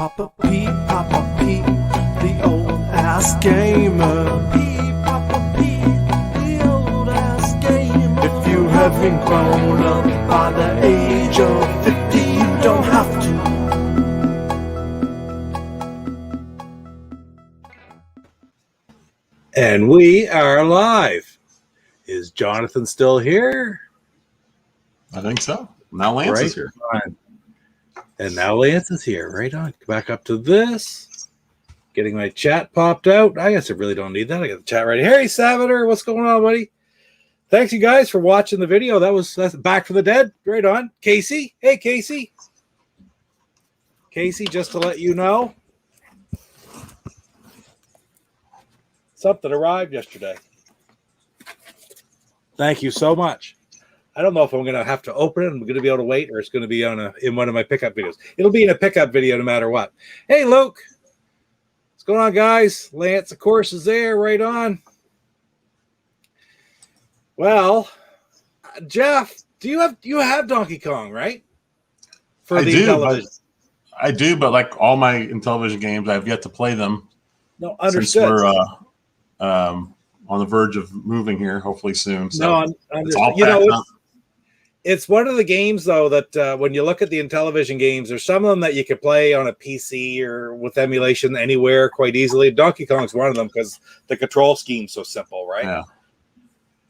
Papa Pete, the old ass gamer. Papa Pete, the old ass gamer. If you haven't grown up by the age of 50, you don't have to. And we are live. Is Jonathan still here? I think so. Now Lance is here. On. And now Lance is here. Right on. Back up to this. Getting my chat popped out. I guess I really don't need that. I got the chat ready. Hey, Savater, what's going on, buddy? Thanks, you guys, for watching the video. That's Back from the Dead. Right on. Casey. Hey, Casey. Casey, just to let you know, something arrived yesterday. Thank you so much. I don't know if I'm going to have to open it. I'm going to be able to wait, or it's going to be in one of my pickup videos. It'll be in a pickup video no matter what. Hey, Luke. What's going on, guys? Lance, of course, is there. Right on. Well, Jeff, do you have Donkey Kong, right? I do, but like all my Intellivision games, I've yet to play them. No, understood. Since we're on the verge of moving here, hopefully soon. So no, understood. It's one of the games, though, that when you look at the Intellivision games, there's some of them that you can play on a PC or with emulation anywhere quite easily. Donkey Kong's one of them because the control scheme's so simple, right?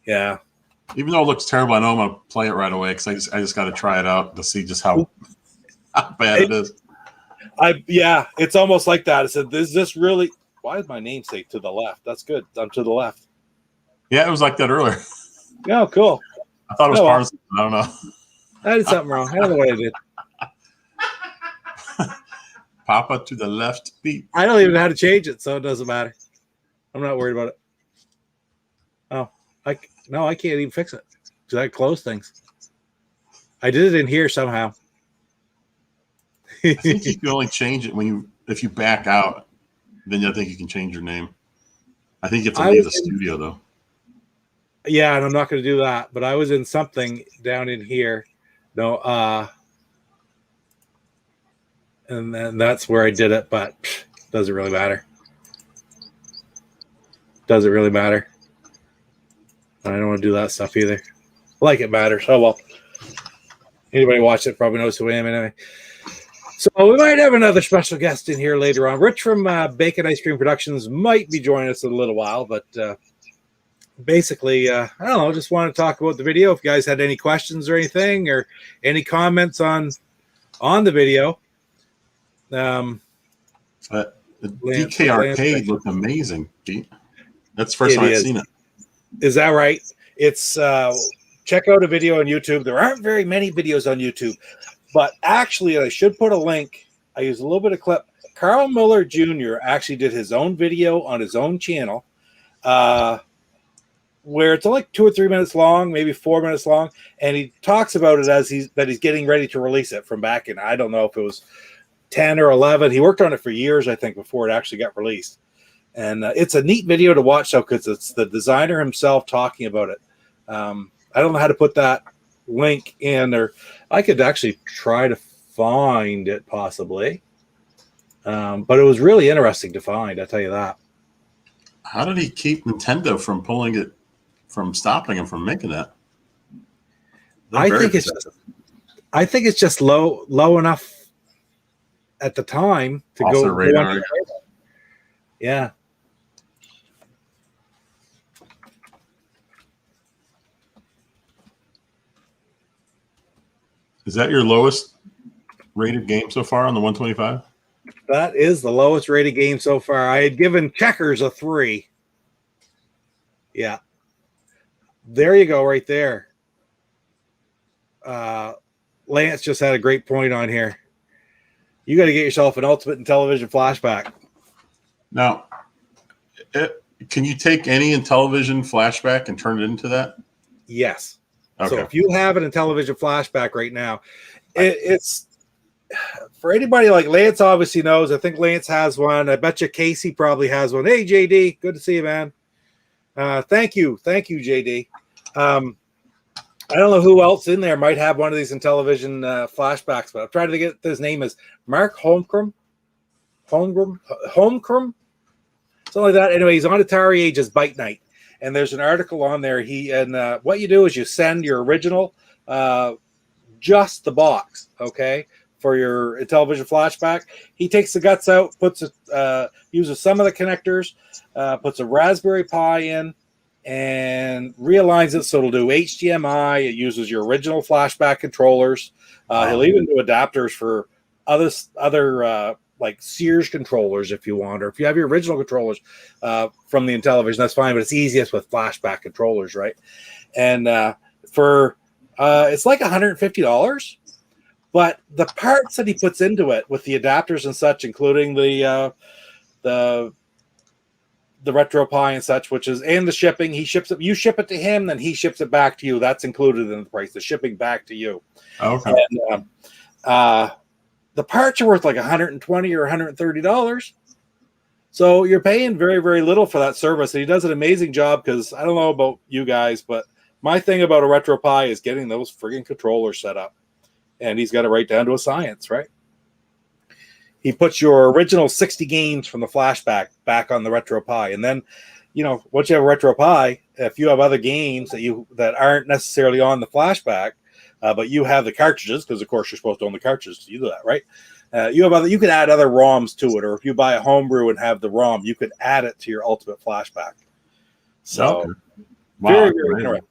Yeah. Even though it looks terrible, I know I'm going to play it right away because I just got to try it out to see just how bad it is. It's almost like that. I said, is this really... Why is my namesake to the left? That's good. I'm to the left. Yeah, it was like that earlier. Oh, cool. I thought it was part of something. I don't know. I did something wrong. I don't know what I did. Papa to the left beat. I don't even know how to change it, so it doesn't matter. I'm not worried about it. Oh, I can't even fix it because I close things. I did it in here somehow. I think you can only change it if you back out. Then I think you can change your name. I think you have to leave the studio, though. Yeah, and I'm not going to do that. But I was in something down in here. No, and then that's where I did it. But doesn't really matter. Doesn't really matter. I don't want to do that stuff either. Like it matters. Oh well. Anybody watch it probably knows who I am anyway. So we might have another special guest in here later on. Rich from Bacon Ice Cream Productions might be joining us in a little while, but basically, I don't know, just want to talk about the video. If you guys had any questions or anything, or any comments on the video. The DK Arcade looked amazing, Pete. That's the first time I've seen it. Is that right? It's check out a video on YouTube. There aren't very many videos on YouTube. But actually, I should put a link. I used a little bit of clip. Carl Miller Jr. actually did his own video on his own channel where it's only 2 or 3 minutes long, maybe 4 minutes long. And he talks about it as he's getting ready to release it from back in, I don't know if it was 10 or 11. He worked on it for years, I think, before it actually got released. And it's a neat video to watch, though, because it's the designer himself talking about it. I don't know how to put that link in, or I could actually try to find it possibly, but it was really interesting to find, I'll tell you that. How did he keep Nintendo from stopping him from making that? I think it's just low enough at the time to off go the radar. Yeah. Is that your lowest rated game so far on the 125? That is the lowest rated game so far. I had given Checkers a 3. Yeah. There you go, right there. Lance just had a great point on here. You got to get yourself an Ultimate Intellivision flashback. Now, can you take any Intellivision flashback and turn it into that? Yes. Okay. So if you have an Intellivision flashback right now, it's for anybody like Lance obviously knows. I think Lance has one. I bet you Casey probably has one. Hey, JD, good to see you, man. Thank you, JD. I don't know who else in there might have one of these Intellivision flashbacks, but I'm trying to get his name is Mark Holmgren. Homecrum, something like that. Anyway, he's on Atari Age as Bite Night, and there's an article on there. What you do is you send your original, just the box, okay, for your Intellivision flashback. He takes the guts out, uses some of the connectors, puts a Raspberry Pi in, and realigns it so it'll do HDMI. It uses your original flashback controllers. He'll even do adapters for other like Sears controllers if you want, or if you have your original controllers from the Intellivision, that's fine. But it's easiest with flashback controllers, right? And it's like $150. But the parts that he puts into it with the adapters and such, including the RetroPie and such, and the shipping, he ships it. You ship it to him, then he ships it back to you. That's included in the price. The shipping back to you. Okay. And the parts are worth like $120 or $130. So you're paying very, very little for that service. And he does an amazing job because I don't know about you guys, but my thing about a RetroPie is getting those friggin' controllers set up. And he's got it right down to a science, right? He puts your original 60 games from the flashback back on the RetroPie. And then, once you have a RetroPie, if you have other games that aren't necessarily on the flashback, but you have the cartridges, because of course you're supposed to own the cartridges to do that, right? You can add other ROMs to it, or if you buy a homebrew and have the ROM, you could add it to your Ultimate Flashback. So, very, very interesting.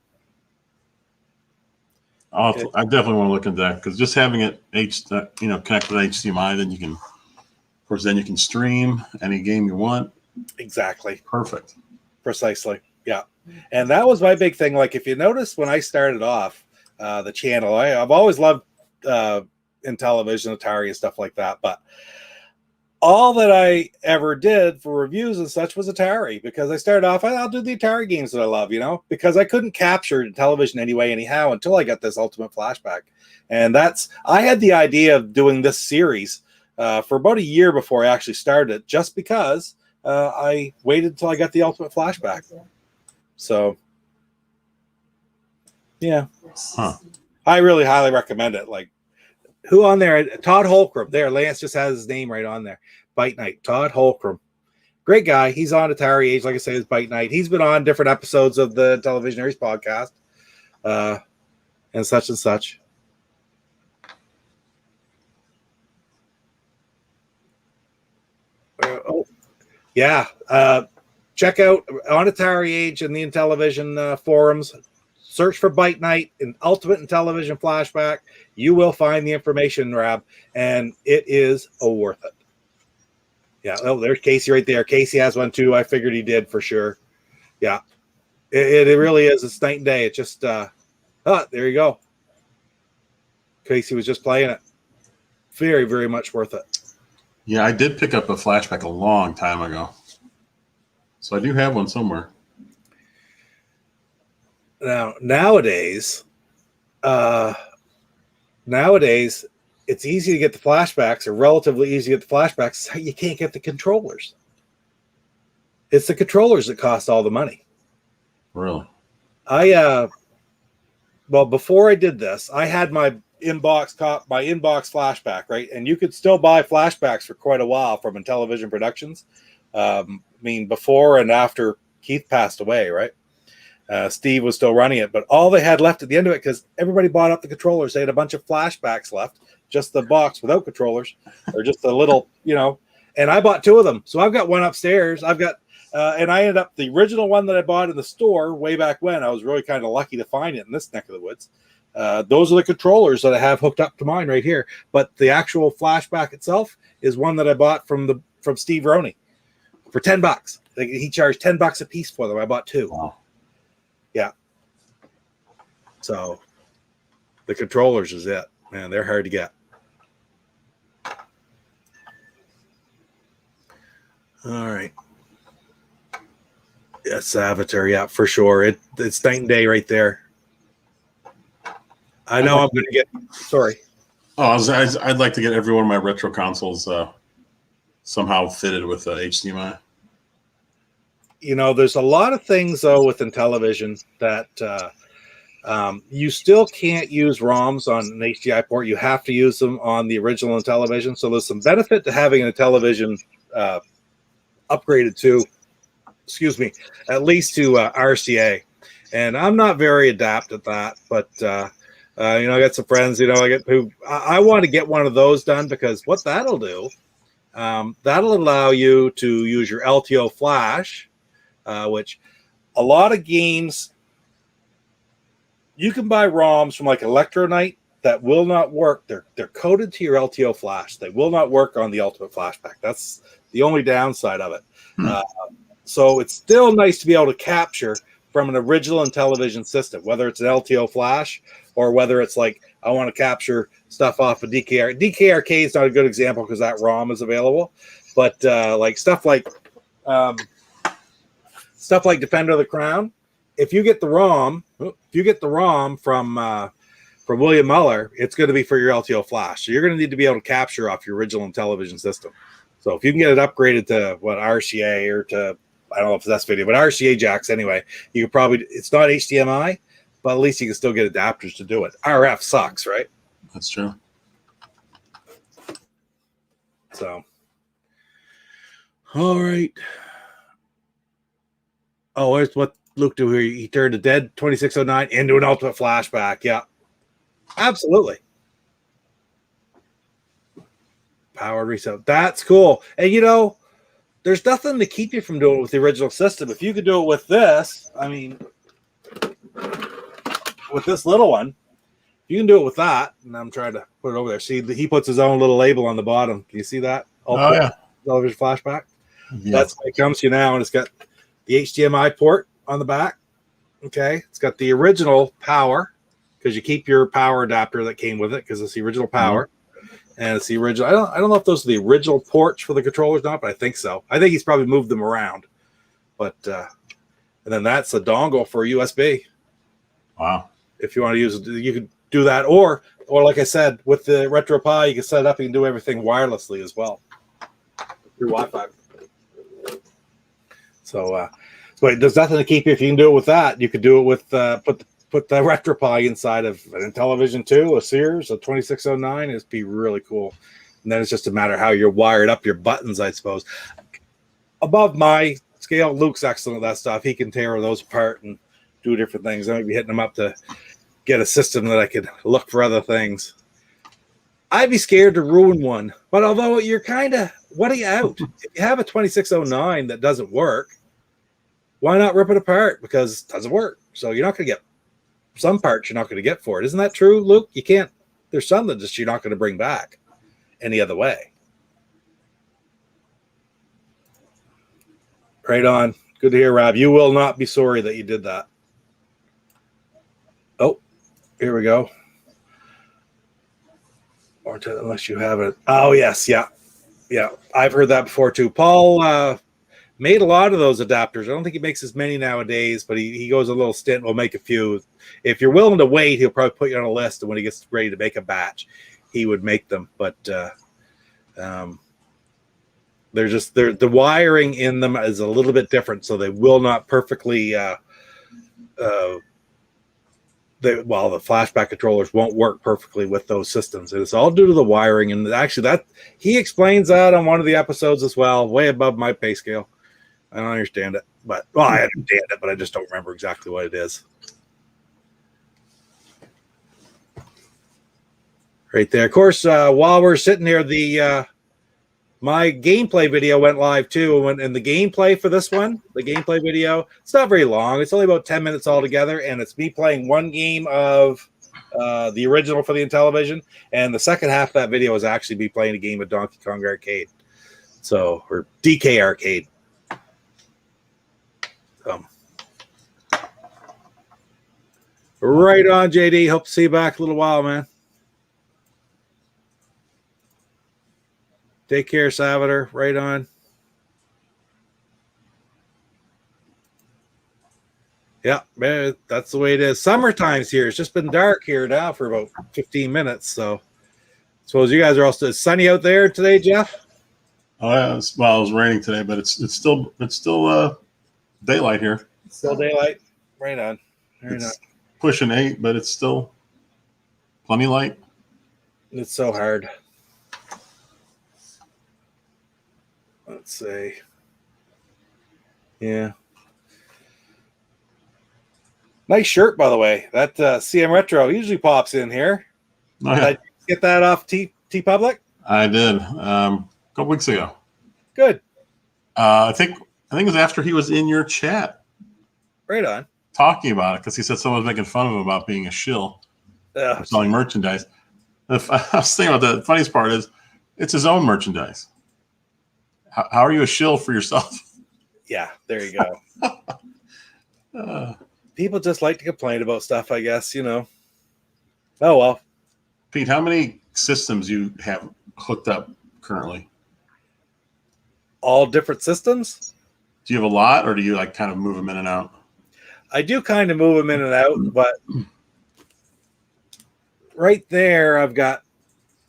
I definitely want to look into that, because just having it connected to HDMI, then you can stream any game you want. Exactly. Perfect. Precisely. Yeah. And that was my big thing. Like, if you notice when I started off the channel, I've always loved Intellivision, Atari, and stuff like that. But all that I ever did for reviews and such was Atari, because I started off, I'll do the Atari games that I love, because I couldn't capture television anyway, anyhow, until I got this Ultimate Flashback. And I had the idea of doing this series for about a year before I actually started, just because I waited until I got the Ultimate Flashback. So, yeah. Huh. I really highly recommend it. Like, who on there? Todd Holcomb. There, Lance just has his name right on there. Bite Night. Todd Holcomb. Great guy. He's on Atari Age, like I say, is Bite Night. He's been on different episodes of the Televisionaries podcast, and such and such. Yeah. Check out on Atari Age and the Intellivision forums. Search for Bite Night and Ultimate Intellivision Flashback. You will find the information, Rab, and it is worth it. Yeah. Oh, there's Casey right there. Casey has one too. I figured he did for sure. Yeah. It really is. It's night and day. It's just, there you go. Casey was just playing it. Very, very much worth it. Yeah, I did pick up a flashback a long time ago. So I do have one somewhere. Now, nowadays, it's easy to get the flashbacks, or relatively easy to get the flashbacks. You can't get the controllers. It's the controllers that cost all the money. Really? Before I did this, I had my inbox flashback, right? And you could still buy flashbacks for quite a while from Intellivision Productions. Before and after Keith passed away, right? Steve was still running it, but all they had left at the end of it, because everybody bought up the controllers, they had a bunch of flashbacks left, just the box without controllers, or just a little, and I bought two of them. So I've got one upstairs. I've got, and I ended up, the original one that I bought in the store way back when, I was really kind of lucky to find it in this neck of the woods. Those are the controllers that I have hooked up to mine right here. But the actual flashback itself is one that I bought from Steve Roney for $10. He charged $10 a piece for them. I bought two. Wow. Yeah. So the controllers is it, man. They're hard to get. All right. Yes, Avatar. Yeah, for sure. It's night and day right there. I know I'm going to get. Sorry. Oh, I'd like to get every one of my retro consoles somehow fitted with HDMI. There's a lot of things though with Intellivision that You still can't use ROMs on an HDI port. You have to use them on the original Intellivision. So there's some benefit to having an Intellivision upgraded to, at least to RCA. And I'm not very adept at that, but I got some friends, I want to get one of those done, because what that'll do, that'll allow you to use your LTO flash, which a lot of games, you can buy ROMs from like Electronite that will not work. They're coded to your LTO flash. They will not work on the Ultimate Flashback. That's the only downside of it. So it's still nice to be able to capture from an original Intellivision system, whether it's an LTO flash or whether it's like, I want to capture stuff off of DK. DK Arcade is not a good example because that ROM is available, but like stuff like Defender of the Crown, if you get the ROM from William Muller, it's going to be for your LTO flash. So you're going to need to be able to capture off your original Intellivision system. So if you can get it upgraded to RCA or to, I don't know if that's video, but RCA jacks anyway, you could probably, it's not HDMI, but at least you can still get adapters to do it. RF sucks, right? That's true. So, all right. Oh, here's what Luke do here. He turned a dead 2609 into an Ultimate Flashback. Yeah, absolutely. Powered reset. That's cool. And there's nothing to keep you from doing it with the original system. If you could do it with this, I mean, with this little one, you can do it with that. And I'm trying to put it over there. See, he puts his own little label on the bottom. Can you see that? Oh, yeah. Television Flashback. Yeah. That's what it comes to you now. And it's got the HDMI port on the back. Okay. It's got the original power, because you keep your power adapter that came with it, because it's the original power. And it's the original. I don't know if those are the original ports for the controllers or not, but I think so. I think he's probably moved them around. But and then that's a dongle for USB. Wow. If you want to use it, you can do that. Or like I said, with the RetroPie, you can set it up. You can do everything wirelessly as well through Wi-Fi. So there's nothing to keep you. If you can do it with that, you could do it with put the RetroPie inside of an Intellivision 2, a Sears, a 2609. It'd be really cool. And then it's just a matter of how you're wired up your buttons, I suppose. Above my scale, Luke's excellent at that stuff. He can tear those apart and do different things. I might be hitting him up to get a system that I could look for other things. I'd be scared to ruin one. But although you're kind of, what are you out? If you have a 2609 that doesn't work, why not rip it apart? Because it doesn't work. So you're not going to get some parts you're not going to get for it. Isn't that true, Luke? You can't, there's some that just you're not going to bring back any other way. Right on. Good to hear, Rob. You will not be sorry that you did that. Oh, here we go. Or unless you have it. Oh, yes. Yeah. Yeah. I've heard that before too. Paul made a lot of those adapters. I don't think he makes as many nowadays, but he goes a little stint. We'll make a few. If you're willing to wait, he'll probably put you on a list. And when he gets ready to make a batch, he would make them. But they're just the wiring in them is a little bit different, so they will not perfectly. The flashback controllers won't work perfectly with those systems. And it's all due to the wiring. And actually, that he explains that on one of the episodes as well, way above my pay scale. I don't understand it, but I understand it, but I just don't remember exactly what it is. Right there. Of course, while we're sitting here, my gameplay video went live too. And the gameplay for this one, the gameplay video, it's not very long. It's only about 10 minutes altogether. And it's me playing one game of the original for the Intellivision. And the second half of that video is actually me playing a game of Donkey Kong Arcade. Or DK Arcade. Right on, JD. Hope to see you back a little while, man. Take care, Salvador. Right on. Yeah, man, that's the way it is. Summertime's here. It's just been dark here now for about 15 minutes. So I suppose you guys are also sunny out there today, Jeff? Oh, yeah. It was raining today, but it's still daylight here. Still daylight. Right on. Very nice. pushing 8, but it's still plenty light. It's so hard. Let's see. Yeah. Nice shirt, by the way. That CM Retro usually pops in here. Oh, yeah. Did you get that off T Public? I did a couple weeks ago. Good. I think it was after he was in your chat. Right on. Talking about it because he said someone was making fun of him about being a shill for selling merchandise. I was thinking about the funniest part is it's his own merchandise. How are you a shill for yourself? Yeah, there you go. People just like to complain about stuff, I guess, you know. Oh, well. Pete, how many systems you have hooked up currently? All different systems? Do you have a lot, or do you like kind of move them in and out? I do kind of move them in and out, but right there I've got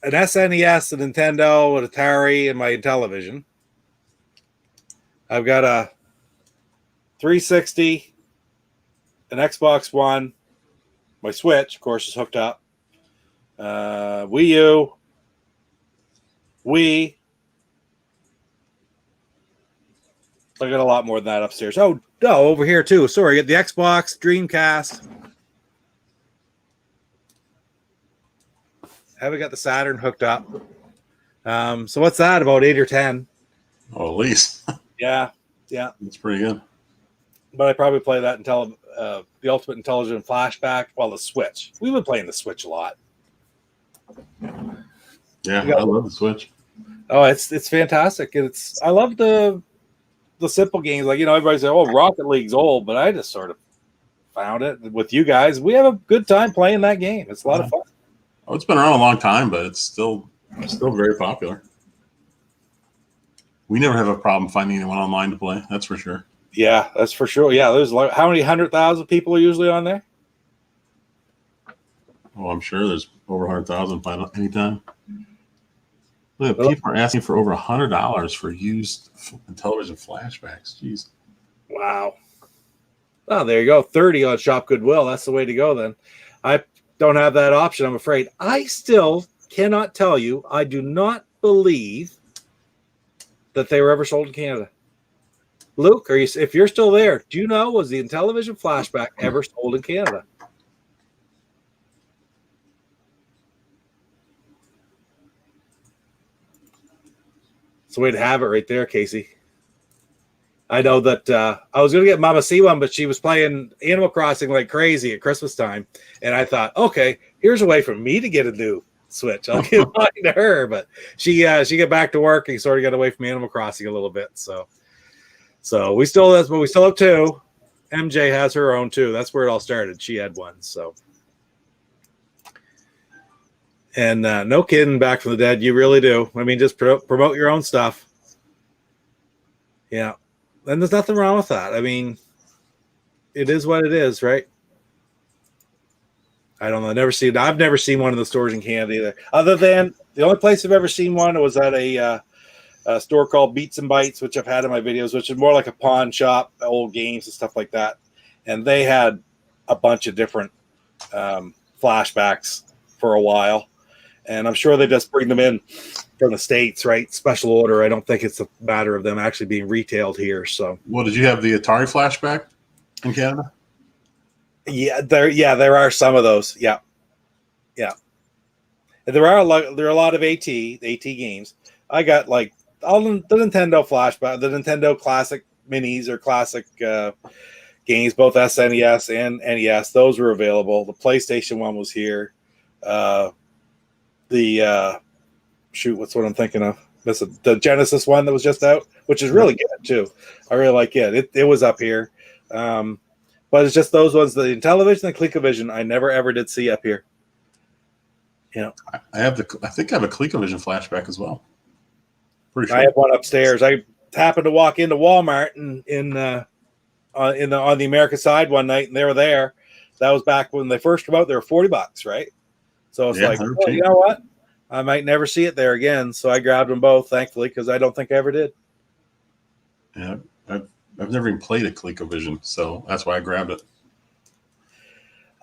an SNES, a Nintendo, an Atari, and my Intellivision. I've got a 360, an Xbox One, my Switch, of course, is hooked up. Wii U, Wii. I got a lot more than that upstairs. Oh, no, over here too. Sorry, I got the Xbox, Dreamcast. Haven't got the Saturn hooked up. So what's that? About 8 or 10. Oh, at least. Yeah. That's pretty good. But I probably play that until the Ultimate Intelligent Flashback. Well, the Switch. We've been playing the Switch a lot. Yeah, I love the Switch. Oh, it's fantastic. I love the simple games. Like, you know, everybody says, "Oh, Rocket League's old," but I just sort of found it with you guys. We have a good time playing that game. It's a lot of fun. Oh, it's been around a long time, but it's still very popular. We never have a problem finding anyone online to play. That's for sure. Yeah, that's for sure. Yeah, there's like, how many 100,000 people are usually on there? Oh, I'm sure there's over 100,000 by any time. Look, people are asking for over $100 for used Intellivision flashbacks. Jeez. Wow. Oh, there you go. 30 on Shop Goodwill. That's the way to go then. I don't have that option, I'm afraid. I still cannot tell you. I do not believe that they were ever sold in Canada. Luke, if you're still there, do you know, was the Intellivision flashback ever sold in Canada? It's the way to have it right there, Casey. I know that I was going to get Mama C one, but she was playing Animal Crossing like crazy at Christmas time. And I thought, okay, here's a way for me to get a new Switch. I'll give mine to her. But she got back to work and sort of got away from Animal Crossing a little bit. So we still have two. MJ has her own too. That's where it all started. She had one. So. And no kidding, back from the dead. You really do. I mean, just promote your own stuff. Yeah. And there's nothing wrong with that. I mean, it is what it is, right? I don't know. I've never seen one in the stores in Canada either. Other than the only place I've ever seen one was at a store called Beats and Bites, which I've had in my videos, which is more like a pawn shop, old games and stuff like that. And they had a bunch of different flashbacks for a while. And I'm sure they just bring them in from the States, right? Special order. I don't think it's a matter of them actually being retailed here. So, well, did you have the Atari flashback in Canada? Yeah, there are some of those. Yeah. There are a lot of AT games. I got like all the Nintendo flashback, the Nintendo classic minis or classic games, both SNES and NES. Those were available. The PlayStation one was here. What's what I'm thinking of? The Genesis one that was just out, which is really good too. I really like it. It was up here, but it's just those ones. The Intellivision and ColecoVision, I never ever did see up here. You know, I think I have a ColecoVision flashback as well. Pretty sure. I have one upstairs. I happened to walk into Walmart on the American side one night, and they were there. That was back when they first came out. They were $40, right? So it's like, oh, you know what? I might never see it there again. So I grabbed them both, thankfully, because I don't think I ever did. Yeah, I've never even played a ColecoVision, so that's why I grabbed it.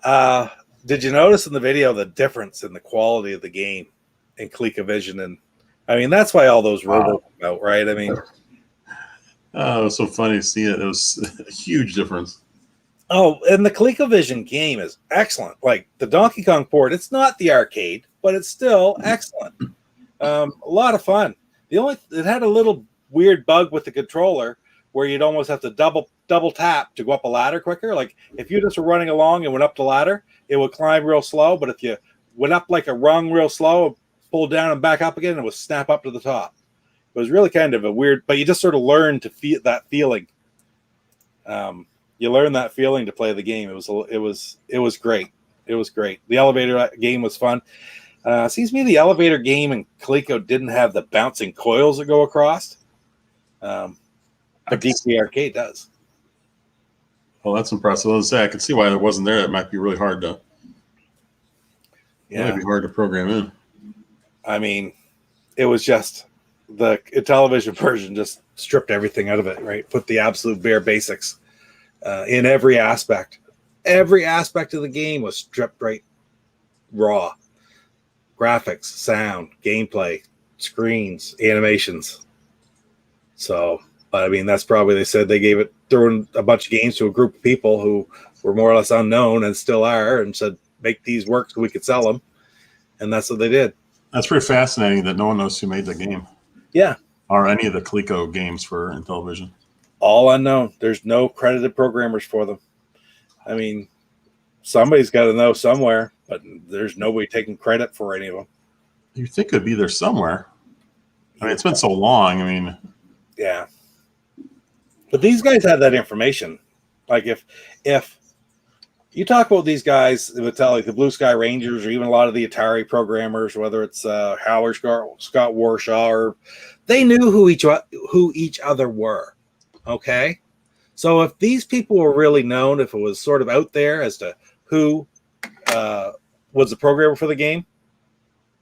Did you notice in the video the difference in the quality of the game in ColecoVision? And I mean, that's why all those rumors come out, right? I mean, it was so funny to see it. It was a huge difference. Oh, and the ColecoVision game is excellent. Like the Donkey Kong port, it's not the arcade, but it's still excellent. A lot of fun. It had a little weird bug with the controller where you'd almost have to double tap to go up a ladder quicker. Like if you just were running along and went up the ladder, it would climb real slow. But if you went up like a rung real slow, pulled down and back up again, it would snap up to the top. It was really kind of a weird, but you just sort of learned to feel that feeling. You learn that feeling to play the game. It was great. It was great. The elevator game was fun. Seems to me the elevator game in Coleco didn't have the bouncing coils that go across. But DC Arcade does. Well, that's impressive. I was say I could see why it wasn't there. It might be really hard to. Yeah, it'd be hard to program in. I mean, it was just the Intellivision version just stripped everything out of it. Right, put the absolute bare basics. In every aspect of the game was stripped right raw. Graphics, sound, gameplay, screens, animations. So, but I mean, that's probably, they said they gave it, throwing a bunch of games to a group of people who were more or less unknown and still are, and said, make these work so we could sell them. And that's what they did. That's pretty fascinating that no one knows who made the game. Yeah. Or any of the Coleco games for Intellivision. All unknown. There's no credited programmers for them. I mean, somebody's got to know somewhere, but there's nobody taking credit for any of them. You think it'd be there somewhere. I mean, it's been so long. I mean, yeah. But these guys have that information. Like if you talk about these guys, it would tell like the Blue Sky Rangers or even a lot of the Atari programmers, whether it's Howard Scott Warshaw, or they knew who each other were. Okay, so if these people were really known, if it was sort of out there as to who was the programmer for the game,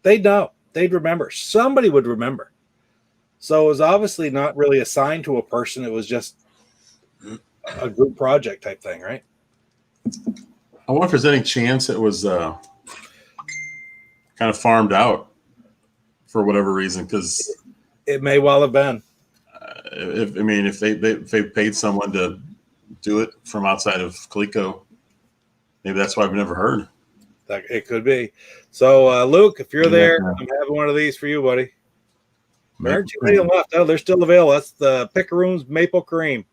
they'd know. They'd remember. Somebody would remember. So it was obviously not really assigned to a person. It was just a group project type thing, right? I wonder if there's any chance it was kind of farmed out for whatever reason, because it may well have been. If they paid someone to do it from outside of Coleco, maybe that's why I've never heard. It could be. So, Luke, if you're there, I'm having one of these for you, buddy. There aren't too many left. Oh, they're still available. That's the Picaroon's Maple Cream.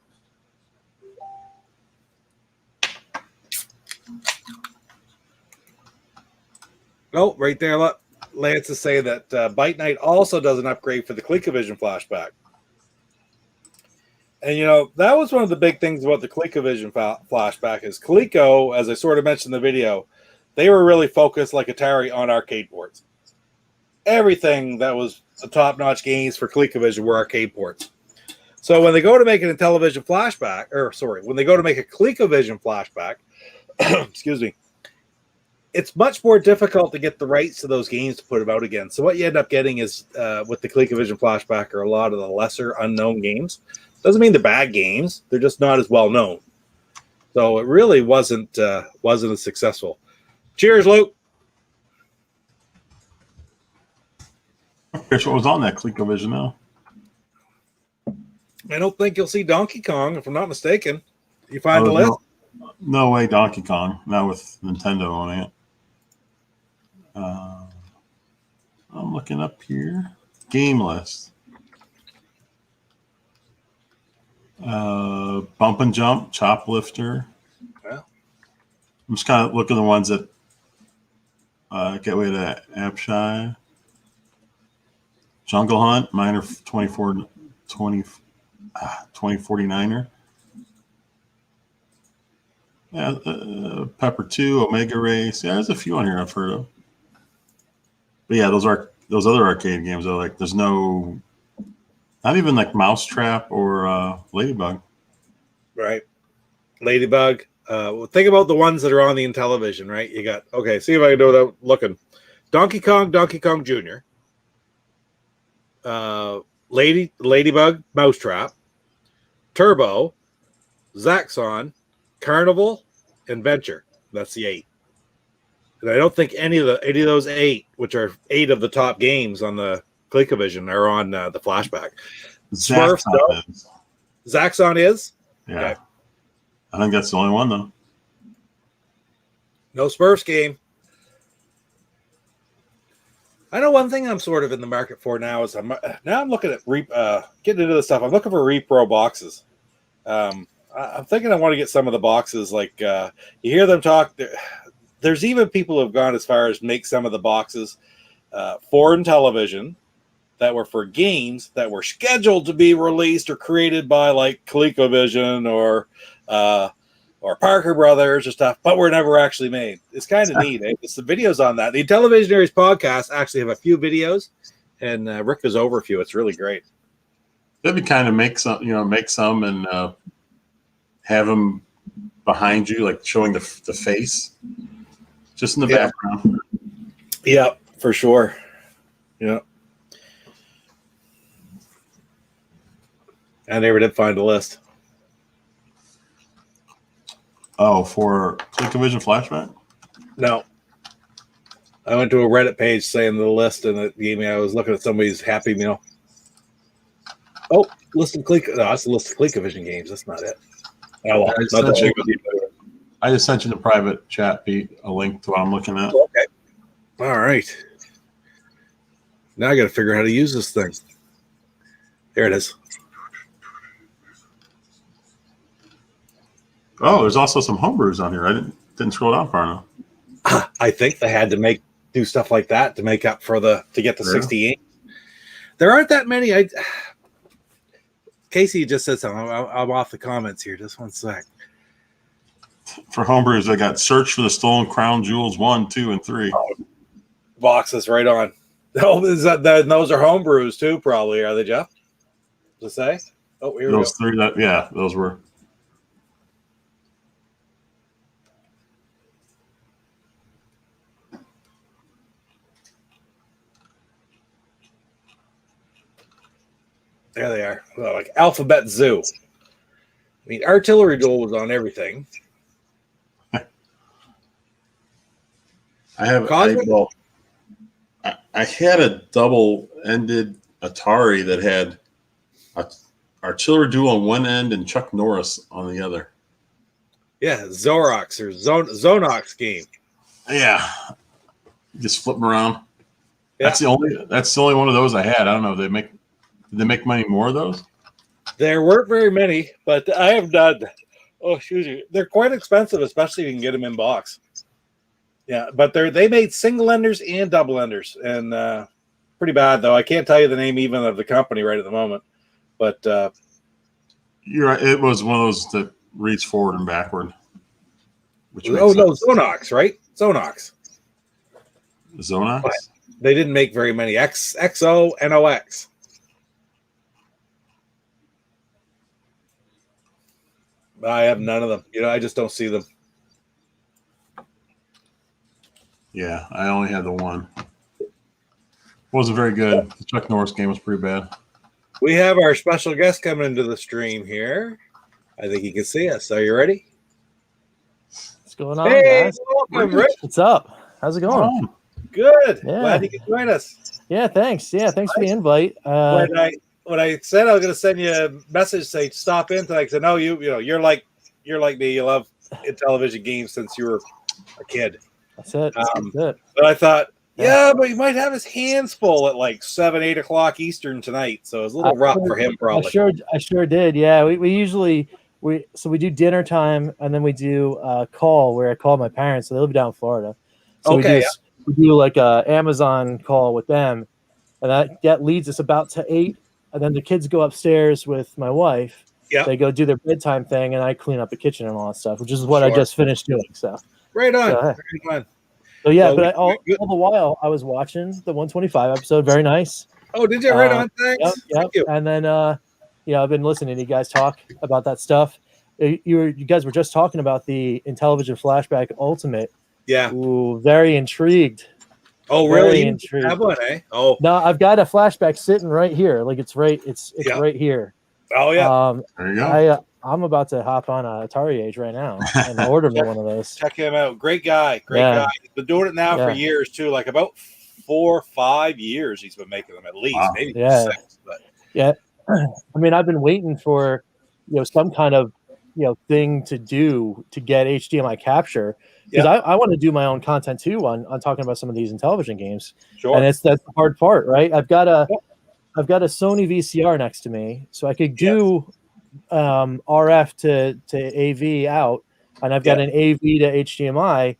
Oh, right there. Look, Lance is saying that Bite Night also does an upgrade for the ColecoVision flashback. And, you know, that was one of the big things about the ColecoVision flashback is Coleco, as I sort of mentioned in the video, they were really focused like Atari on arcade ports. Everything that was the top-notch games for ColecoVision were arcade ports. So when they go to make an Intellivision flashback, when they go to make a ColecoVision flashback, excuse me, it's much more difficult to get the rights to those games to put them out again. So what you end up getting is, with the ColecoVision flashback, are a lot of the lesser unknown games. Doesn't mean they're bad games. They're just not as well known. So it really wasn't as successful. Cheers, Luke. Here's what was on that ColecoVision now. I don't think you'll see Donkey Kong, if I'm not mistaken. You find the list? No way, Donkey Kong. Not with Nintendo owning it. I'm looking up here. Game list. Bump and Jump, Choplifter. Yeah. I'm just kind of looking at the ones that Gateway to Apshai. Jungle Hunt, Miner 2049er. Yeah, Pepper 2, Omega Race. Yeah, there's a few on here I've heard of. But yeah, those other arcade games are like, there's no, not even like Mousetrap or Ladybug. Right. Ladybug. Think about the ones that are on the Intellivision, right? You got, okay, see if I can do without looking. Donkey Kong Jr., Ladybug, Mousetrap, Turbo, Zaxxon, Carnival, and Venture. That's the 8. And I don't think any of those 8, which are 8 of the top games on the ColecoVision, are on the flashback. Smurfs, Zaxxon is? Yeah. Okay. I think that's the only one, though. No Smurfs game. I know one thing I'm sort of in the market for now is I'm looking at getting into this stuff. I'm looking for repro boxes. I'm thinking I want to get some of the boxes. Like you hear them talk. There's even people who have gone as far as make some of the boxes for Intellivision that were for games that were scheduled to be released or created by like ColecoVision or Parker Brothers or stuff, but were never actually made. It's kind of neat. It's the videos on that. The Intellivisionaries podcast actually have a few videos, and Rick goes over a few. It's really great. Maybe kind of make some and have them behind you, like showing the face, just in the background. Yeah, for sure. Yeah. I never did find a list. Oh, for ColecoVision flashback? No. I went to a Reddit page saying the list, and it gave me. I was looking at somebody's Happy Meal. Oh, list of Coleco. No, that's the list of ColecoVision games. That's not it. Oh, well, I just sent you in the private chat, Pete, a link to what I'm looking at. Okay. All right. Now I got to figure out how to use this thing. There it is. Oh, there's also some homebrews on here. I didn't scroll down far enough. I think they had to do stuff like that to make up for to get the 68. There aren't that many. Casey just said something. I'm off the comments here. Just one sec. For homebrews, I got Search for the Stolen Crown Jewels 1, 2, and 3. Boxes right on. Oh, those are homebrews too, probably. Are they, Jeff? Does it say? Oh, here we go. Those 3, those were. There they are. Well, like Alphabet Zoo. I mean, Artillery Duel was on everything. I had a double-ended Atari that had Artillery Duel on one end and Chuck Norris on the other. Yeah, Zorox or Zonox game. Yeah, just flip them around. Yeah. That's the only one of those I had. I don't know. Did they make many more of those? There weren't very many, but I have done. Oh, excuse me. They're quite expensive, especially if you can get them in box. Yeah, but they made single enders and double enders, and pretty bad though. I can't tell you the name even of the company right at the moment, but you're right. It was one of those that reads forward and backward. No, Zonox, right? Zonox. Zonox. But they didn't make very many. XO, NOX. I have none of them. I just don't see them. Yeah, I only had the one. Wasn't very good. The Chuck Norris game was pretty bad. We have our special guest coming into the stream here. I think he can see us. Are you ready? What's going on, guys? Welcome, Rick. What's up? How's it going? Good. Yeah. Glad you could join us. Yeah, thanks. Yeah, thanks for the invite. When I said I was going to send you a message, say stop in tonight, because I know you're like me. You love Intellivision games since you were a kid. That's it. That's it. But I thought, but he might have his hands full at like 7, 8 o'clock Eastern tonight, so it was a little rough for him. Probably. I sure did. Yeah, we usually we do dinner time, and then we do a call where I call my parents. So they live down in Florida. So we do like a Amazon call with them, and that leads us about to 8. And then the kids go upstairs with my wife. Yeah, they go do their bedtime thing, and I clean up the kitchen and all that stuff, which is what I just finished doing. So right on. Right on. So yeah, but all the while I was watching the 125 episode. Very nice. Oh, did you? Right on. Thanks. Yep. Thank you. And then I've been listening to you guys talk about that stuff. You guys were just talking about the Intellivision Flashback Ultimate. Yeah. Ooh, very intrigued. Oh, really? You have one, eh? Oh. No, I've got a flashback sitting right here. Like it's right here. Oh yeah. There you go. I'm about to hop on a Atari Age right now and order me one of those. Check him out. Great guy. Great guy. He's been doing it now for years too. Like about 4 or 5 years he's been making them at least. Wow. Maybe 6. But I mean, I've been waiting for some kind of thing to do to get HDMI capture, because I want to do my own content too on talking about some of these Intellivision games. Sure. And that's the hard part, right? I've got a Sony VCR next to me, so I could do RF to AV out, and I've got an AV to HDMI,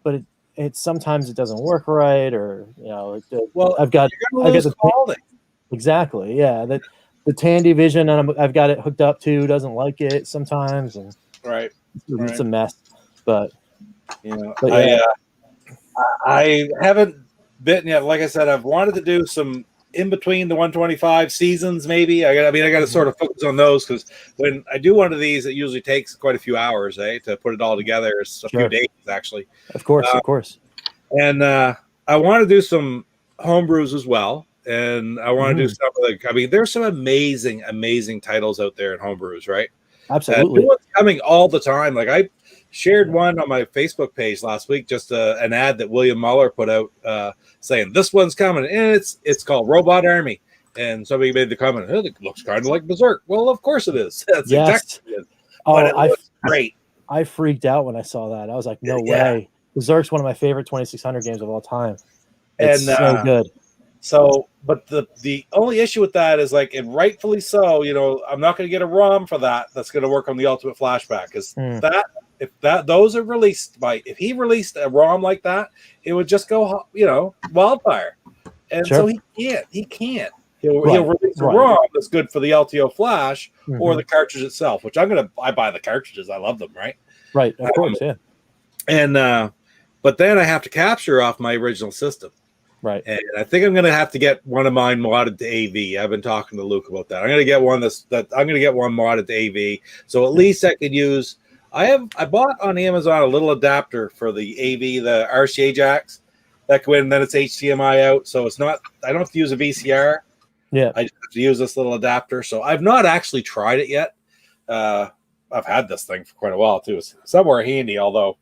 but it sometimes it doesn't work right, or I've got the quality. Exactly, yeah. The Tandy Vision I've got it hooked up to doesn't like it sometimes, and it's a mess. But I haven't bitten yet. Like I said, I've wanted to do some in between the 125 seasons. Maybe I got to sort of focus on those, because when I do one of these, it usually takes quite a few hours, to put it all together. It's a few days actually. Of course. And I want to do some homebrews as well. And I want to do some of there's some amazing titles out there in homebrews, right? Absolutely. New ones coming all the time. Like I shared one on my Facebook page last week, just an ad that William Muller put out saying this one's coming, and it's called Robot Army. And somebody made the comment, it looks kind of like Berserk. Well, of course it is. That's exactly it. But it looks great. I freaked out when I saw that. I was like, no way. Berserk's one of my favorite 2600 games of all time. It's so good. So, but the only issue with that is, like, and rightfully so, I'm not going to get a ROM for that. That's going to work on the Ultimate Flashback, because those are released if he released a ROM like that, it would just go, wildfire. And so he can't. He'll release a ROM that's good for the LTO Flash or the cartridge itself, which I buy the cartridges. I love them, right? Right, of course, yeah. And but then I have to capture off my original system. Right. And I think I'm going to have to get one of mine modded to AV. I've been talking to Luke about that. I'm going to get one modded to AV. So at least I could use, I bought on Amazon a little adapter for the AV, the RCA jacks that go in, then it's HDMI out. So it's not, I don't have to use a VCR. Yeah. I just have to use this little adapter. So I've not actually tried it yet. I've had this thing for quite a while too. It's somewhere handy, although,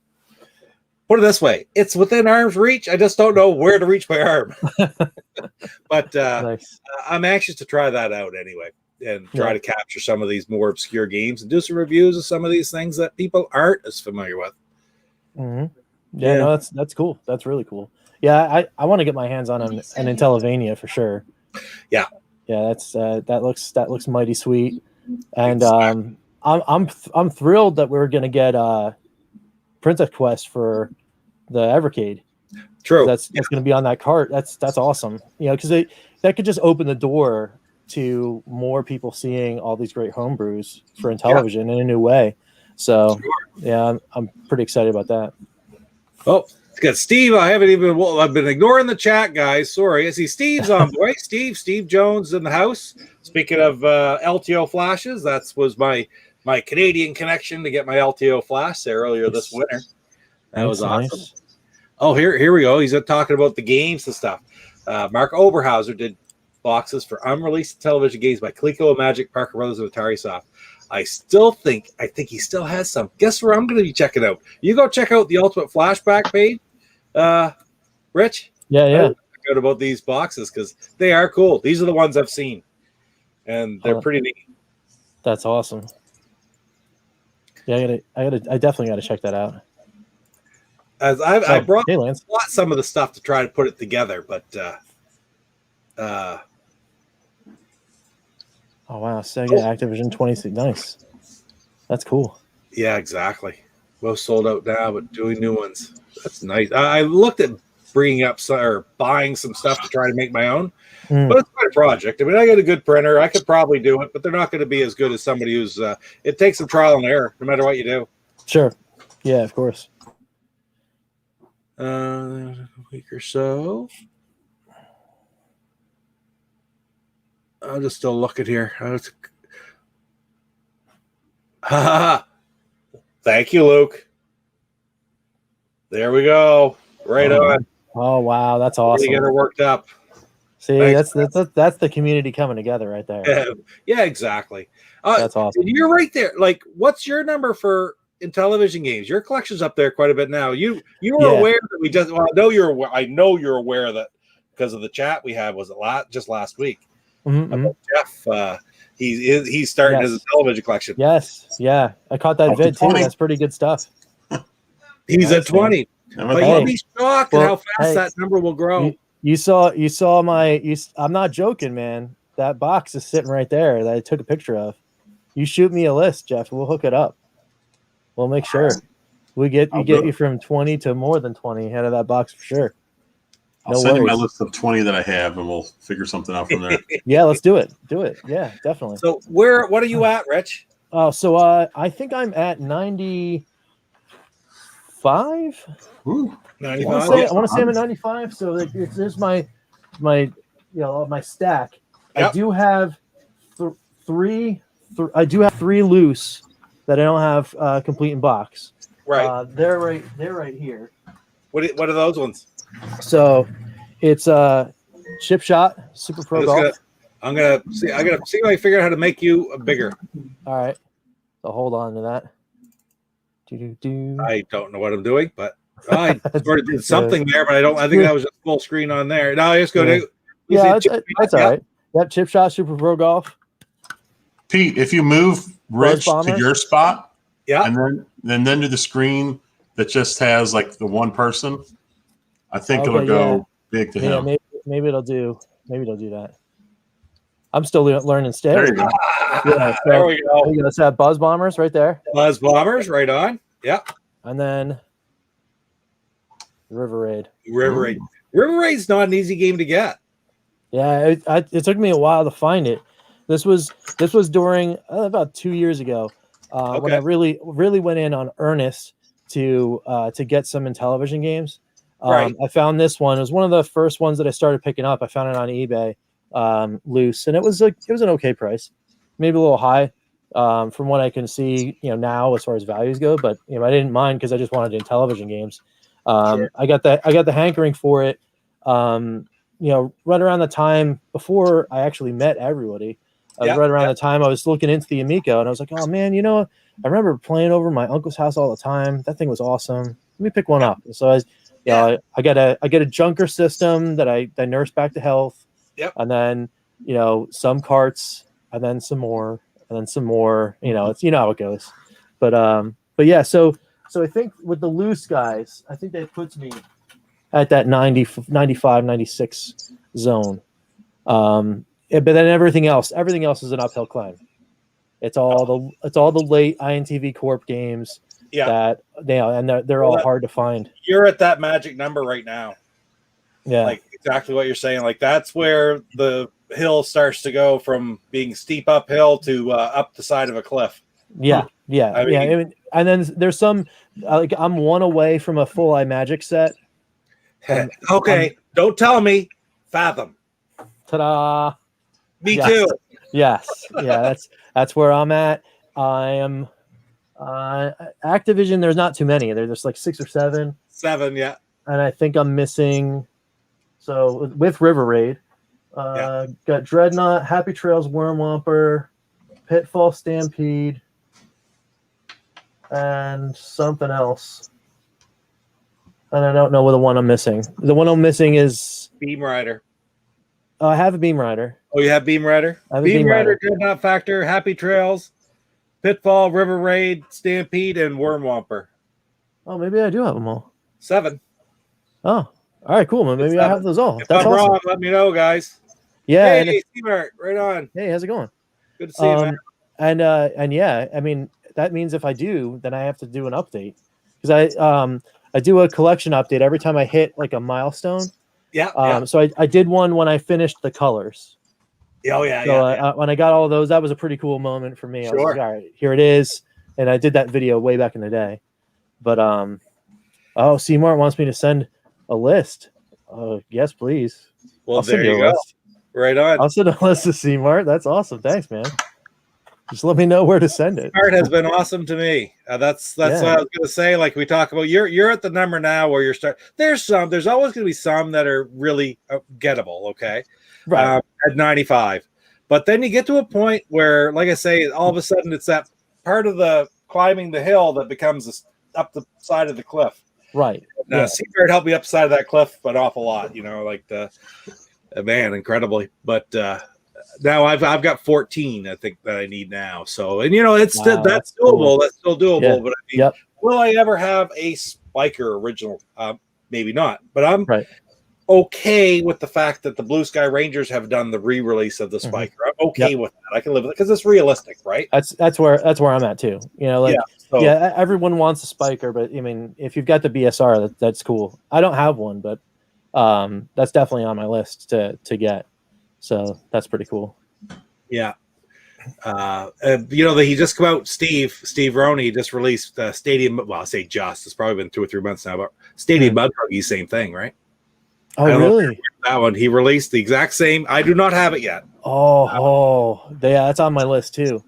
put it this way, it's within arm's reach. I just don't know where to reach my arm. But nice. I'm anxious to try that out anyway, and try to capture some of these more obscure games and do some reviews of some of these things that people aren't as familiar with. Mm-hmm. Yeah, no, that's cool. That's really cool. Yeah, I want to get my hands on an Intellivision for sure. Yeah, that's that looks mighty sweet, and I'm thrilled that we're gonna get Princess Quest for the Evercade. True. That's going to be on that cart. That's awesome. Because that could just open the door to more people seeing all these great homebrews for Intellivision in a new way. So I'm pretty excited about that. Oh, it's got Steve. I've been ignoring the chat, guys. Sorry. I see Steve's on boy. Steve Jones in the house. Speaking of LTO flashes, that was my Canadian connection to get my LTO flash there earlier this winter. That was awesome. Nice. Oh, here we go. He's talking about the games and stuff. Mark Oberhauser did boxes for unreleased television games by Coleco, Magic, Parker Brothers, and Atari Soft. I think he still has some. Guess where I'm going to be checking out? You go check out the Ultimate Flashback page, Rich. Yeah. Check out about these boxes, because they are cool. These are the ones I've seen, and they're pretty neat. That's awesome. Yeah, I definitely got to check that out. As I brought some of the stuff to try to put it together, but oh wow, Sega Activision 26, nice. That's cool. Yeah, exactly. Most sold out now, but doing new ones. That's nice. I looked at bringing up buying some stuff to try to make my own, but it's quite a project. I mean, I got a good printer. I could probably do it, but they're not going to be as good as somebody who's. It takes some trial and error, no matter what you do. Sure. Yeah, of course. A week or so. I'll just still look at here. Thank you, Luke. There we go. Right on. Oh wow, that's awesome. You get her worked up. See, Thanks. that's the community coming together right there. Yeah, exactly. That's awesome. You're right there. Like, what's your number for Intellivision games? Your collection's up there quite a bit now. You were aware that we just. Well, I know you're aware that because of the chat we had. Was it just last week? About Jeff. He's starting his Intellivision collection. Yes, yeah, I caught that vid too. That's pretty good stuff. He's at 20. But you'll be shocked at how fast that number will grow. You saw I'm not joking, man. That box is sitting right there that I took a picture of. You shoot me a list, Jeff. We'll hook it up. We'll make sure we get you from 20 to more than 20 out of that box for sure. I'll send you my list of 20 that I have, and we'll figure something out from there. Yeah, let's do it. Do it. Yeah, definitely. So what are you at, Rich? So I think I'm at 95. Ooh, 95. I want to say I'm at 95. So there's my my stack. Yep. I do have three loose that I don't have complete in box. Right. They're right here. What are those ones? So it's Chip Shot Super Pro Golf. I gotta see if I can figure out how to make you bigger. All right. So hold on to that. I don't know what I'm doing, but I sort of did something there, but I think that was just full screen on there. Now I just go to that's all right. Yep, Chip Shot Super Pro Golf. Pete, if you move Rich to your spot, and then to the screen that just has like the one person, I think it'll go big to him. Maybe it'll do that. I'm still learning stage. There you go. There we go. You're gonna set Buzz Bombers right there. Buzz Bombers, right on. Yep. And then River Raid. River Raid's not an easy game to get. Yeah, it took me a while to find it. This was during about 2 years ago when I really went in on earnest to get some Intellivision games. I found this one. It was one of the first ones that I started picking up. I found it on eBay loose, and it was an okay price, maybe a little high from what I can see now as far as values go. But I didn't mind because I just wanted Intellivision games. Sure. I got the hankering for it. Right around the time before I actually met everybody. Right around the time I was looking into the Amico, and I was like, oh man, I remember playing over my uncle's house all the time. That thing was awesome. Let me pick one up. So I got a junker system that I nursed back to health. Yep. And then some carts, and then some more, and then some more. It's how it goes. But yeah. So I think with the loose guys, I think that puts me at that 95, 96 zone. But then everything else is an uphill climb. It's all the late INTV Corp games. Yeah. And they're all hard to find. You're at that magic number right now. Yeah. Like exactly what you're saying. Like that's where the hill starts to go from being steep uphill to up the side of a cliff. Yeah. Yeah. I mean, and then there's some I'm one away from a full iMagic set. Okay. Don't tell me. Fathom. Ta-da. Me too. Yes. Yeah, that's where I'm at. I am Activision, there's not too many. There's like 6 or 7. 7, yeah. And I think I'm missing with River Raid. Got Dreadnought, Happy Trails, Worm Whomper, Pitfall Stampede, and something else. And I don't know what the one I'm missing. The one I'm missing is Beam Rider. I have a Beam Rider. Oh, you have Beam Rider? Beam Rider, Dreadnought Factor, Happy Trails, Pitfall, River Raid, Stampede, and Worm Whomper. Oh, maybe I do have them all. 7. Oh, all right, cool, man. Maybe I have those all. If That's I'm awesome. wrong, let me know, guys. Yeah. Hey, Steve-Art, right on. Hey, how's it going? Good to see you, man. And yeah, I mean, that means if I do, then I have to do an update because I do a collection update every time I hit like a milestone. Yeah. So I did one when I finished the colors. Oh yeah. So when I got all of those, that was a pretty cool moment for me. Sure. I was like, all right, here it is, and I did that video way back in the day. But Seymour wants me to send a list. Yes, please. Well, there you go. Right on. I'll send a list to Seymour. That's awesome. Thanks, man. Just let me know where to send it. Art has been awesome to me. That's what I was going to say. Like we talk about, you're at the number now where you're starting. There's always going to be some that are really gettable. Okay, Right. At 95. But then you get to a point where, like I say, all of a sudden it's that part of the climbing the hill that becomes up the side of the cliff. Right. Seabird helped me up the side of that cliff an awful lot, like man, incredibly. But now I've got 14, I think, that I need now. So, and it's that's doable. Cool. That's still doable. Yeah. But I mean, will I ever have a Spiker original? Maybe not. But I'm okay with the fact that the Blue Sky Rangers have done the re-release of the Spiker. I'm okay with that. I can live with it because it's realistic, right? That's where I'm at too. Everyone wants a Spiker, but I mean, if you've got the BSR, that's cool. I don't have one, but that's definitely on my list to get. So that's pretty cool. Yeah. He just come out. Steve Roney just released Stadium. Well, I'll say it's probably been 2 or 3 months now, but Stadium Mud Buggy, same thing, right? Oh, really? That one he released the exact same. I do not have it yet. That's on my list too.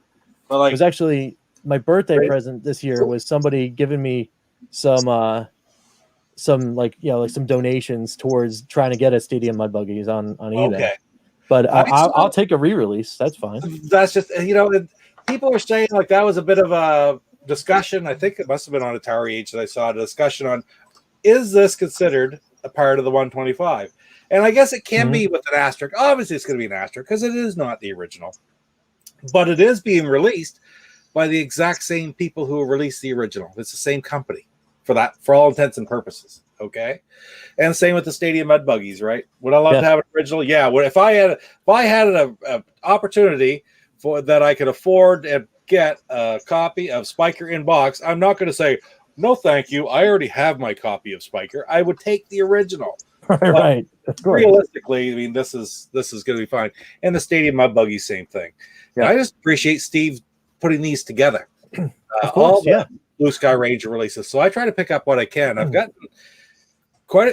But it was actually my birthday present this year. Was somebody giving me some donations towards trying to get a Stadium Mud Buggies on eBay. Okay. But I'll take a re-release. That's fine. That's just people are saying like that was a bit of a discussion. I think it must have been on Atari Age that I saw a discussion on, is this considered a part of the 125? And I guess it can be with an asterisk. Obviously, it's going to be an asterisk because it is not the original, but it is being released by the exact same people who released the original. It's the same company for all intents and purposes. Okay, and same with the Stadium Mud Buggies, right? Would I love to have an original? Yeah. If I had an opportunity for that I could afford and get a copy of Spiker in box, I'm not going to say no, thank you. I already have my copy of Spiker. I would take the original. Right. Realistically, I mean, this is going to be fine. And the Stadium Mud Buggy, same thing. Yeah. I just appreciate Steve putting these together. All the Blue Sky Ranger releases. So I try to pick up what I can. I've gotten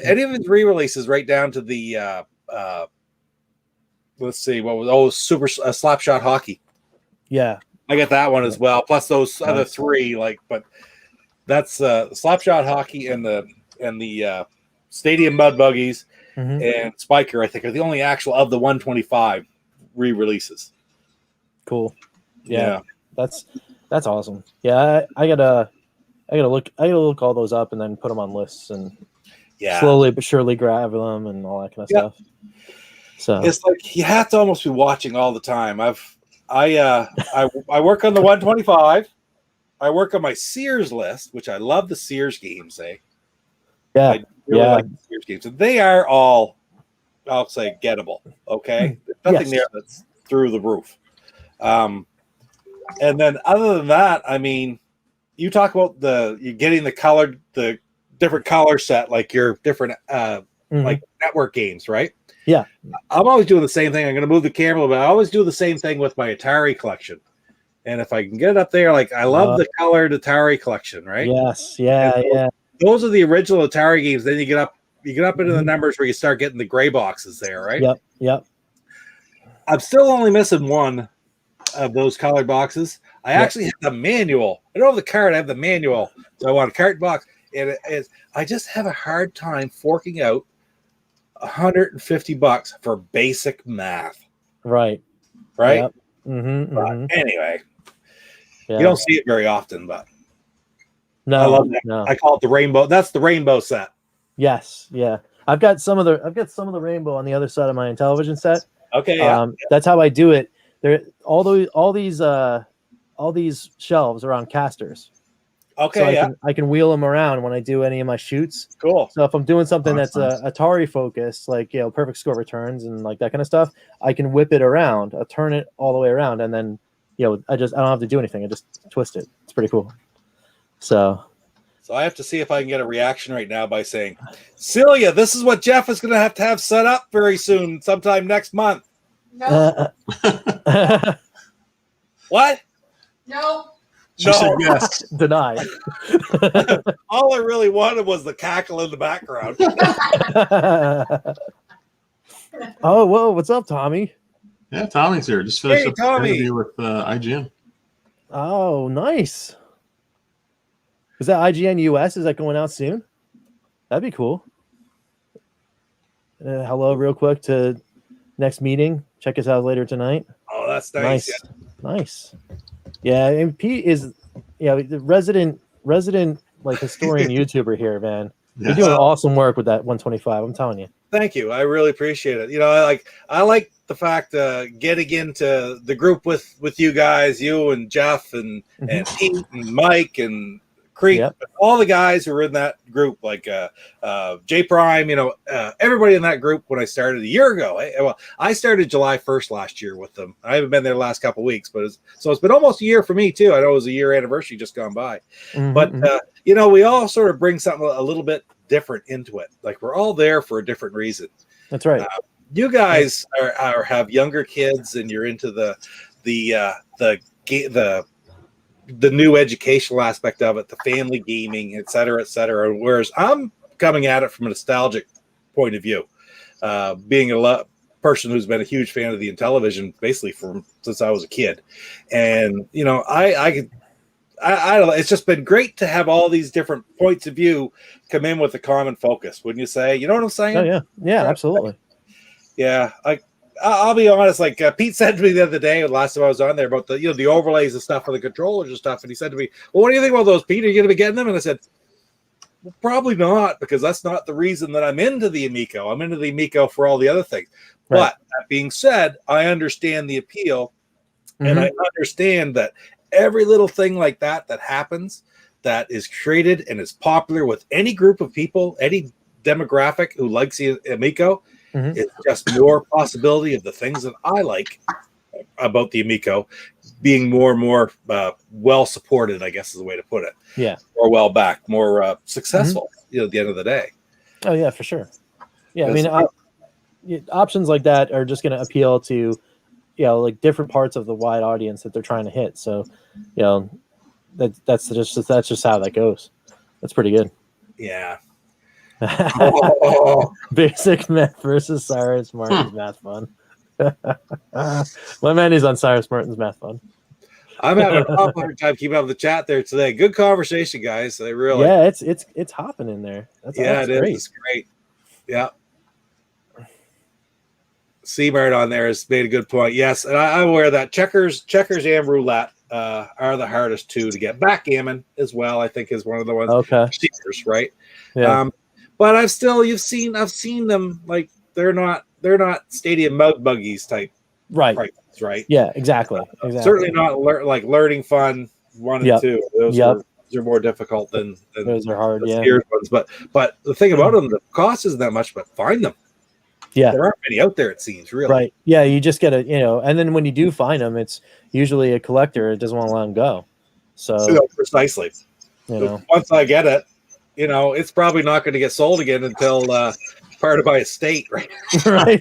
any of his re-releases right down to the let's see, what was Super Slapshot Hockey. Yeah. I get that one as well. Plus those other 3, but that's Slapshot Hockey and the Stadium Mud Buggies and Spiker, I think, are the only actual of the 125 re-releases. Cool. Yeah. That's awesome. Yeah, I gotta look all those up and then put them on lists and slowly but surely grab them and all that kind of stuff. So it's like you have to almost be watching all the time. I work on the 125. I work on my Sears list, which I love the Sears games. Yeah, I really like the Sears games. And they are all, I'll say, gettable. Okay, nothing there that's through the roof. And then other than that, I mean, you talk about you're getting the different color set, like your different like network games, right? Yeah, I'm always doing the same thing. I'm going to move the camera, but I always do the same thing with my Atari collection. And if I can get it up there, like I love the colored Atari collection, right? Yes, yeah. Those are the original Atari games. Then you get up into the numbers where you start getting the gray boxes there, right? Yep. I'm still only missing one of those colored boxes. I actually have the manual. I don't have the card. I have the manual. So I want a cart box. And I just have a hard time forking out $150 for basic math. Right. Yep. Anyway, you don't see it very often, but no, I love that. No. I call it the rainbow. That's the rainbow set. Yes, yeah. I've got some of the rainbow on the other side of my Intellivision set. Okay, that's how I do it. There, all these shelves are on casters. Okay, so I can wheel them around when I do any of my shoots. Cool. So if I'm doing something that's Atari focused, like perfect score returns and like that kind of stuff, I can whip it around. I'll turn it all the way around, and then I don't have to do anything. I just twist it. It's pretty cool. So I have to see if I can get a reaction right now by saying, Celia, this is what Jeff is going to have set up very soon, sometime next month. No. What? No. She said yes. Denied. All I really wanted was the cackle in the background. Oh, whoa. What's up, Tommy? Yeah, Tommy's here. Just finished up Tommy. the interview with IGN. Oh, nice. Is that IGN US? Is that going out soon? That'd be cool. Hello, real quick to next meeting. Check us out later tonight. Oh, that's nice. Nice. Yeah, and Pete is, the resident like historian YouTuber here, man. You're Yes. doing awesome work with that 125. I'm telling you. Thank you. I really appreciate it. I like the fact getting into the group with you guys, you and Jeff and Pete and Mike and Creek, all the guys who were in that group, like J Prime, everybody in that group when I started a year ago. I started July 1st last year with them. I haven't been there the last couple of weeks, but it's been almost a year for me too. I know it was a year anniversary just gone by, but we all sort of bring something a little bit different into it. Like we're all there for a different reason. That's right. You guys have younger kids, and you're into the new educational aspect of it, the family gaming, et cetera, et cetera. Whereas I'm coming at it from a nostalgic point of view, being person who's been a huge fan of the Intellivision basically since I was a kid. And, I don't know. It's just been great to have all these different points of view come in with a common focus. Wouldn't you say? You know what I'm saying? Oh yeah, absolutely. Yeah, I'll be honest. Like Pete said to me the other day, last time I was on there, about the overlays and stuff for the controllers and stuff, and he said to me, "Well, what do you think about those, Pete? Are you going to be getting them?" And I said, "Well, probably not, because that's not the reason that I'm into the Amico. I'm into the Amico for all the other things." Right. But that being said, I understand the appeal, and I understand that every little thing like that happens, that is created and is popular with any group of people, any demographic who likes the Amico, it's just more possibility of the things that I like about the Amico being more and more well supported, I guess is the way to put it. Yeah. More well backed, more successful, at the end of the day. Oh yeah, for sure. Yeah, I mean, options like that are just going to appeal to, like different parts of the wide audience that they're trying to hit. So, that's just how that goes. That's pretty good. Yeah. Basic math versus Cyrus Martin's math fun. My man is on Cyrus Martin's math fun. I'm having a hard time keeping up with the chat there today. Good conversation, guys. They really, it's hopping in there. That's great. It's great. Yeah. Seabird on there has made a good point. Yes, and I'm aware that checkers and roulette are the hardest two to get. Backgammon as well, I think, is one of the ones. Okay. Cheaters, right? Yeah. But I've seen them, like they're not stadium mud buggies type, right? Prices, right? Yeah, exactly. Certainly not like learning fun 1 and 2. Those are more difficult than those are hard. Yeah. Ones. But the thing about them, the cost isn't that much, but find them. Yeah, there aren't many out there, it seems, really. Right. Yeah, you just get and then when you do find them, it's usually a collector. It doesn't want to let them go. So precisely. Once I get it, it's probably not going to get sold again until part of my estate, right? Right.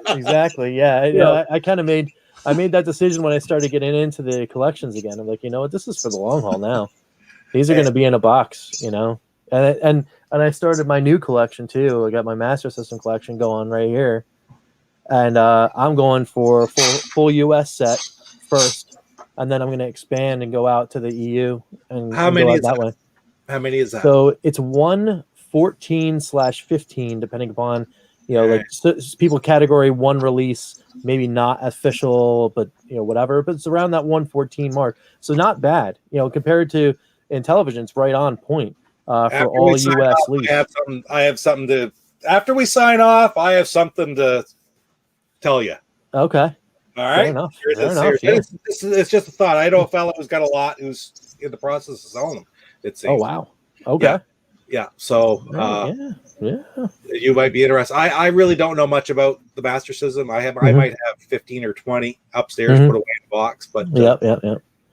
Exactly. Yeah. I kind of made that decision when I started getting into the collections again. I'm like, what, this is for the long haul now. These are going to be in a box, And I started my new collection too. I got my Master System collection going right here, and I'm going for a full US set first, and then I'm going to expand and go out to the EU. And how many is that way? How many is that? So it's 114/15, depending upon people category 1 release, maybe not official, but whatever. But it's around that 114 mark, so not bad. Compared to Intellivision, it's right on point. For all US leagues. I have something to. After we sign off, I have something to tell you. Okay. All right. Fair enough. It's just a thought. I know a fellow who's got a lot who's in the process of selling them. It seems. Oh wow. Okay. Yeah. So you might be interested. I really don't know much about the Master System. I might have 15 or 20 upstairs put away in a box, but yeah.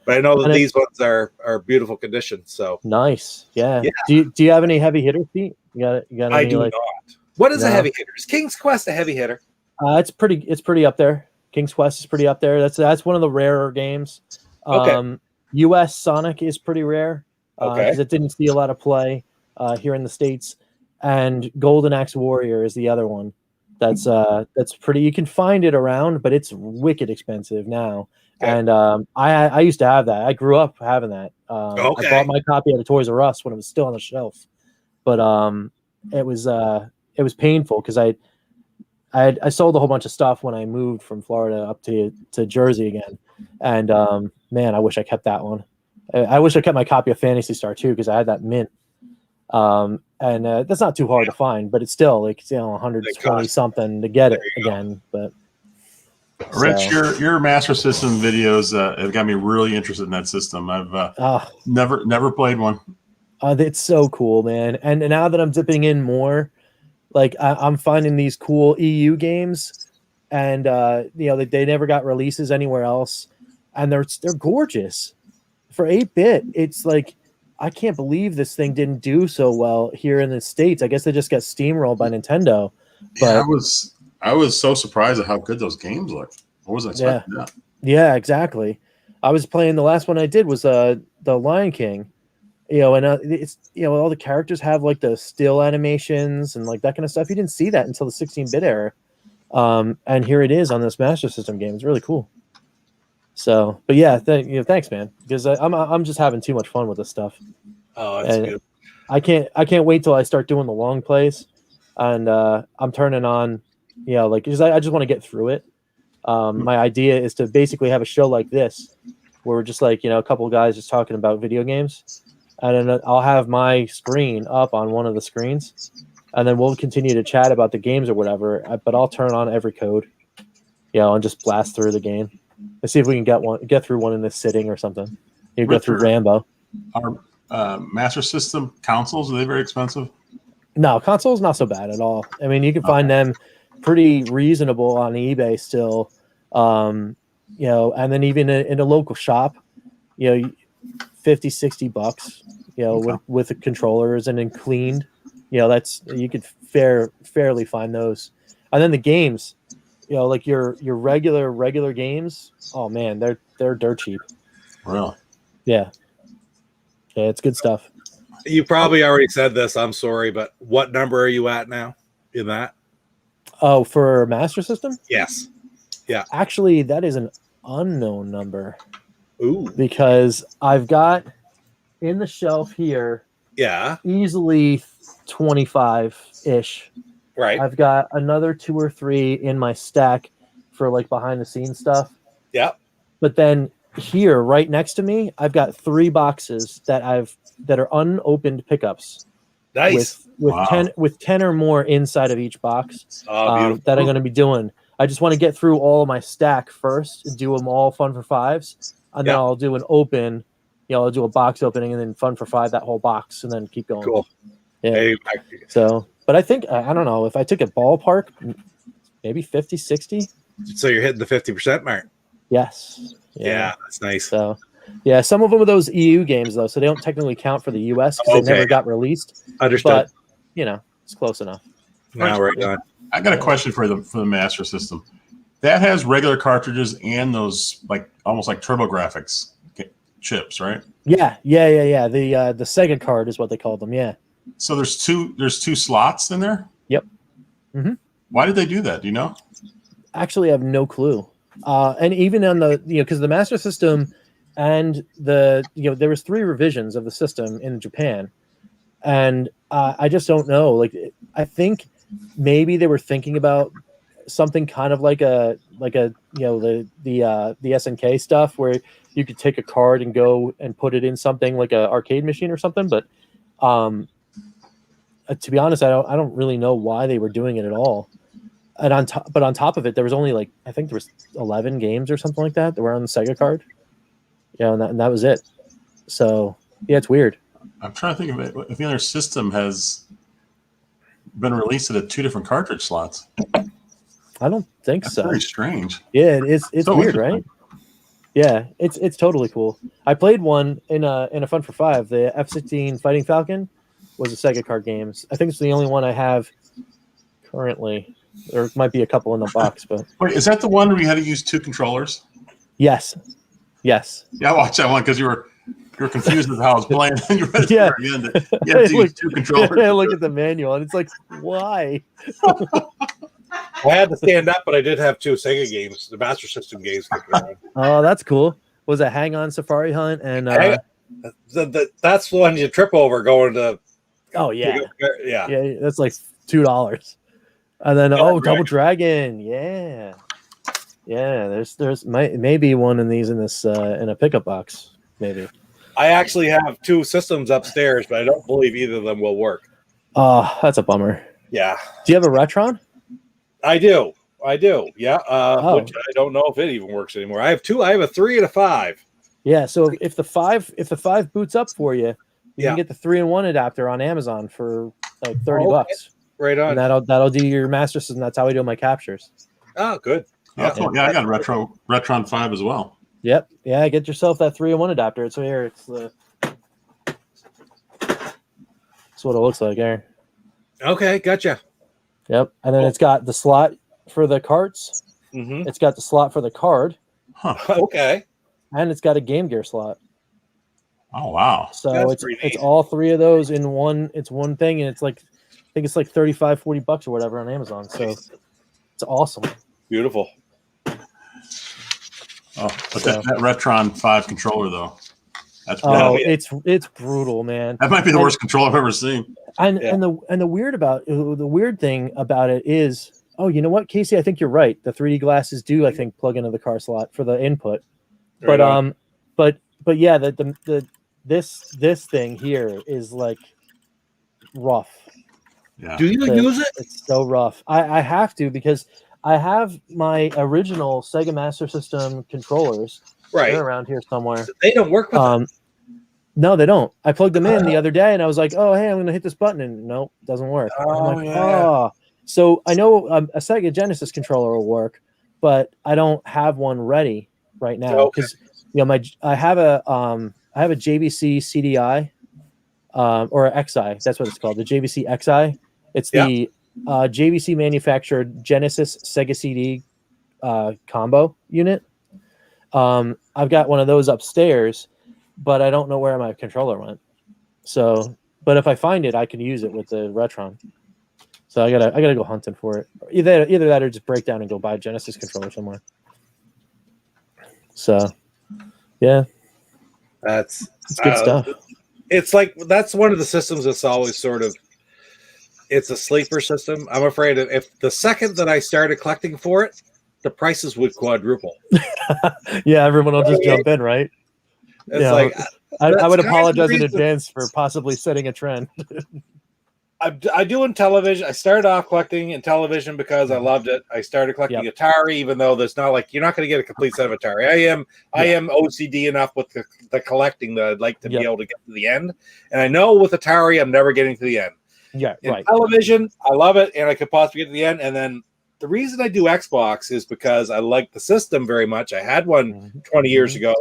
But I know that these ones are beautiful condition. So nice. Yeah. Do you have any heavy hitters, Pete? You got I do not. What is a heavy hitter? Is King's Quest a heavy hitter? It's pretty up there. King's Quest is pretty up there. That's one of the rarer games. US Sonic is pretty rare. Because it didn't see a lot of play here in the States. And Golden Axe Warrior is the other one. That's pretty. You can find it around, but it's wicked expensive now. Okay. And I used to have that. I grew up having that. I bought my copy at a Toys R Us when it was still on the shelf. But it was painful because I I sold a whole bunch of stuff when I moved from Florida up to Jersey again, and man, I wish I kept that one. I wish I kept my copy of Phantasy Star too, because I had that mint. And that's not too hard to find, but it's still like 120 something to get it again. But Rich, your Master System videos have got me really interested in that system. I've never played one. It's so cool, man. And now that I'm dipping in more, like I'm finding these cool EU games, and they never got releases anywhere else, and they're gorgeous for 8-bit. It's like, I can't believe this thing didn't do so well here in the States. I guess they just got steamrolled by Nintendo. But I was so surprised at how good those games look. I wasn't expecting that. Yeah, exactly. I was playing, the last one I did was the Lion King. And it's all the characters have like the still animations and like that kind of stuff. You didn't see that until the 16-bit era. And here it is on this Master System game. It's really cool. So, but yeah, thanks, man, because I'm just having too much fun with this stuff. Oh, that's good. I can't wait till I start doing the long plays, and I'm turning on, because I just want to get through it. My idea is to basically have a show like this, where we're just like a couple of guys just talking about video games, and then I'll have my screen up on one of the screens, and then we'll continue to chat about the games or whatever. But I'll turn on every code, and just blast through the game. Let's see if we can get through one in this sitting or something. You go through Rambo. Are Master System consoles, are they very expensive? No, consoles not so bad at all. I mean, you can find them pretty reasonable on eBay still. And then even in a local shop, $50-$60, with the controllers and then cleaned. You could fairly find those. And then the games, like your regular games, oh man, they're dirt cheap. Really? Yeah, it's good stuff. You probably already said this, I'm sorry, but what number are you at now in that? Oh, for Master System? Yes. Yeah. Actually, that is an unknown number. Ooh. Because I've got in the shelf here, easily 25-ish. Right. I've got another 2 or 3 in my stack for like behind the scenes stuff. Yeah. But then here, right next to me, I've got 3 boxes that are unopened pickups. Nice. With 10 or more inside of each box. Oh, that I'm going to be doing. I just want to get through all of my stack first and do them all fun for 5s, and then I'll do an open. I'll do a box opening and then fun for 5 that whole box, and then keep going. Cool. Yeah. Hey, But I think, I don't know, if I took a ballpark, maybe 50, 60. So you're hitting the 50% mark. Yes. Yeah, that's nice. So, yeah, some of them are those EU games, though, so they don't technically count for the US because they never got released. Understood. But, it's close enough. Now we're done. I got a question for the Master System. That has regular cartridges and those almost like TurboGrafx chips, right? Yeah. The Sega card is what they call them. Yeah. So there's two slots in there? Yep. Mm-hmm. Why did they do that? Do you know? Actually, I have no clue. And even on the, because the Master System and there was 3 revisions of the system in Japan. And I just don't know. Like, I think maybe they were thinking about something kind of like the SNK stuff where you could take a card and go and put it in something like an arcade machine or something. But to be honest, I don't really know why they were doing it at all. And on top of it, there was only I think there was 11 games or something like that were on the Sega card. And that was it. So yeah, it's weird. I'm trying to think of it. If the other system has been released at 2 different cartridge slots. I don't think That's so. very strange. Yeah, it's So weird, right? Yeah, it's totally cool. I played one in a Fun for 5. The F-16 Fighting Falcon was a Sega card game. I think it's the only one I have currently. There might be a couple in the box, but wait, is that the one where you had to use 2 controllers? Yes. Yeah, I watched that one because you were confused with how I was playing. And you read it Yeah. you had to use 2 controllers. I look at the manual and it's like, why? I had to stand up, but I did have 2 Sega games, the Master System games. Oh, that's cool. Was it Hang On Safari Hunt and that's the one you trip over going to. Oh yeah, yeah. That's like $2. And then Double Double Dragon, yeah. There's maybe one in these in this in a pickup box, maybe. I actually have 2 systems upstairs, but I don't believe either of them will work. Oh, that's a bummer. Yeah. Do you have a Retron? I do. Yeah. Oh. Which I don't know if it even works anymore. I have 2. I have a 3 and a 5. Yeah. So if the 5 boots up for you, you can get the 3-in-1 adapter on Amazon for like $30. Right on. And that'll do your master system. That's how I do my captures. Oh, good. Yeah, cool. I got a Retron 5 as well. Yep. Yeah, get yourself that 3-in-1 adapter. It's here. It's what it looks like here. Okay, gotcha. Yep. And then it's got the slot for the carts. Mm-hmm. It's got the slot for the card. Huh. Okay. And it's got a Game Gear slot. Oh wow. So it's all 3 of those in one. It's one thing, and it's like I think it's like $35-$40 or whatever on Amazon. So it's awesome. Beautiful. Oh, but that Retron 5 controller though. That's brutal. It's brutal, man. That might be the worst controller I've ever seen. And the weird thing about it is, you know what, Casey? I think you're right. The 3D glasses do, I think, plug into the car slot for the input. Right, but yeah, this thing here is like rough. Yeah. Do you use it? It's so rough. I have to, because I have my original Sega Master System controllers. Right. They're around here somewhere. They don't work with them. No, they don't. I plugged them in the other day, and I was like, "Oh, hey, I'm going to hit this button," and nope, doesn't work. So I know a Sega Genesis controller will work, but I don't have one ready right now because I have a JVC CDI or XI. That's what it's called, the JVC XI. It's the JVC manufactured Genesis Sega CD combo unit. I've got one of those upstairs, but I don't know where my controller went. So, but if I find it, I can use it with the Retron. So I gotta go hunting for it. Either that or just break down and go buy a Genesis controller somewhere. So, yeah, it's good stuff. It's like that's one of the systems that's always sort of it's a sleeper system. I'm afraid if the second that I started collecting for it, the prices would quadruple. Yeah, everyone will just jump in, right? It's like I would apologize in advance for possibly setting a trend. I do Intellivision. I started off collecting Intellivision because I loved it. I started collecting Atari, even though there's not like you're not going to get a complete set of Atari. I am OCD enough with the collecting that I'd like to be able to get to the end. And I know with Atari, I'm never getting to the end. Yeah, right. Television, I love it, and I could possibly get to the end. And then the reason I do Xbox is because I like the system very much. I had one 20 years ago,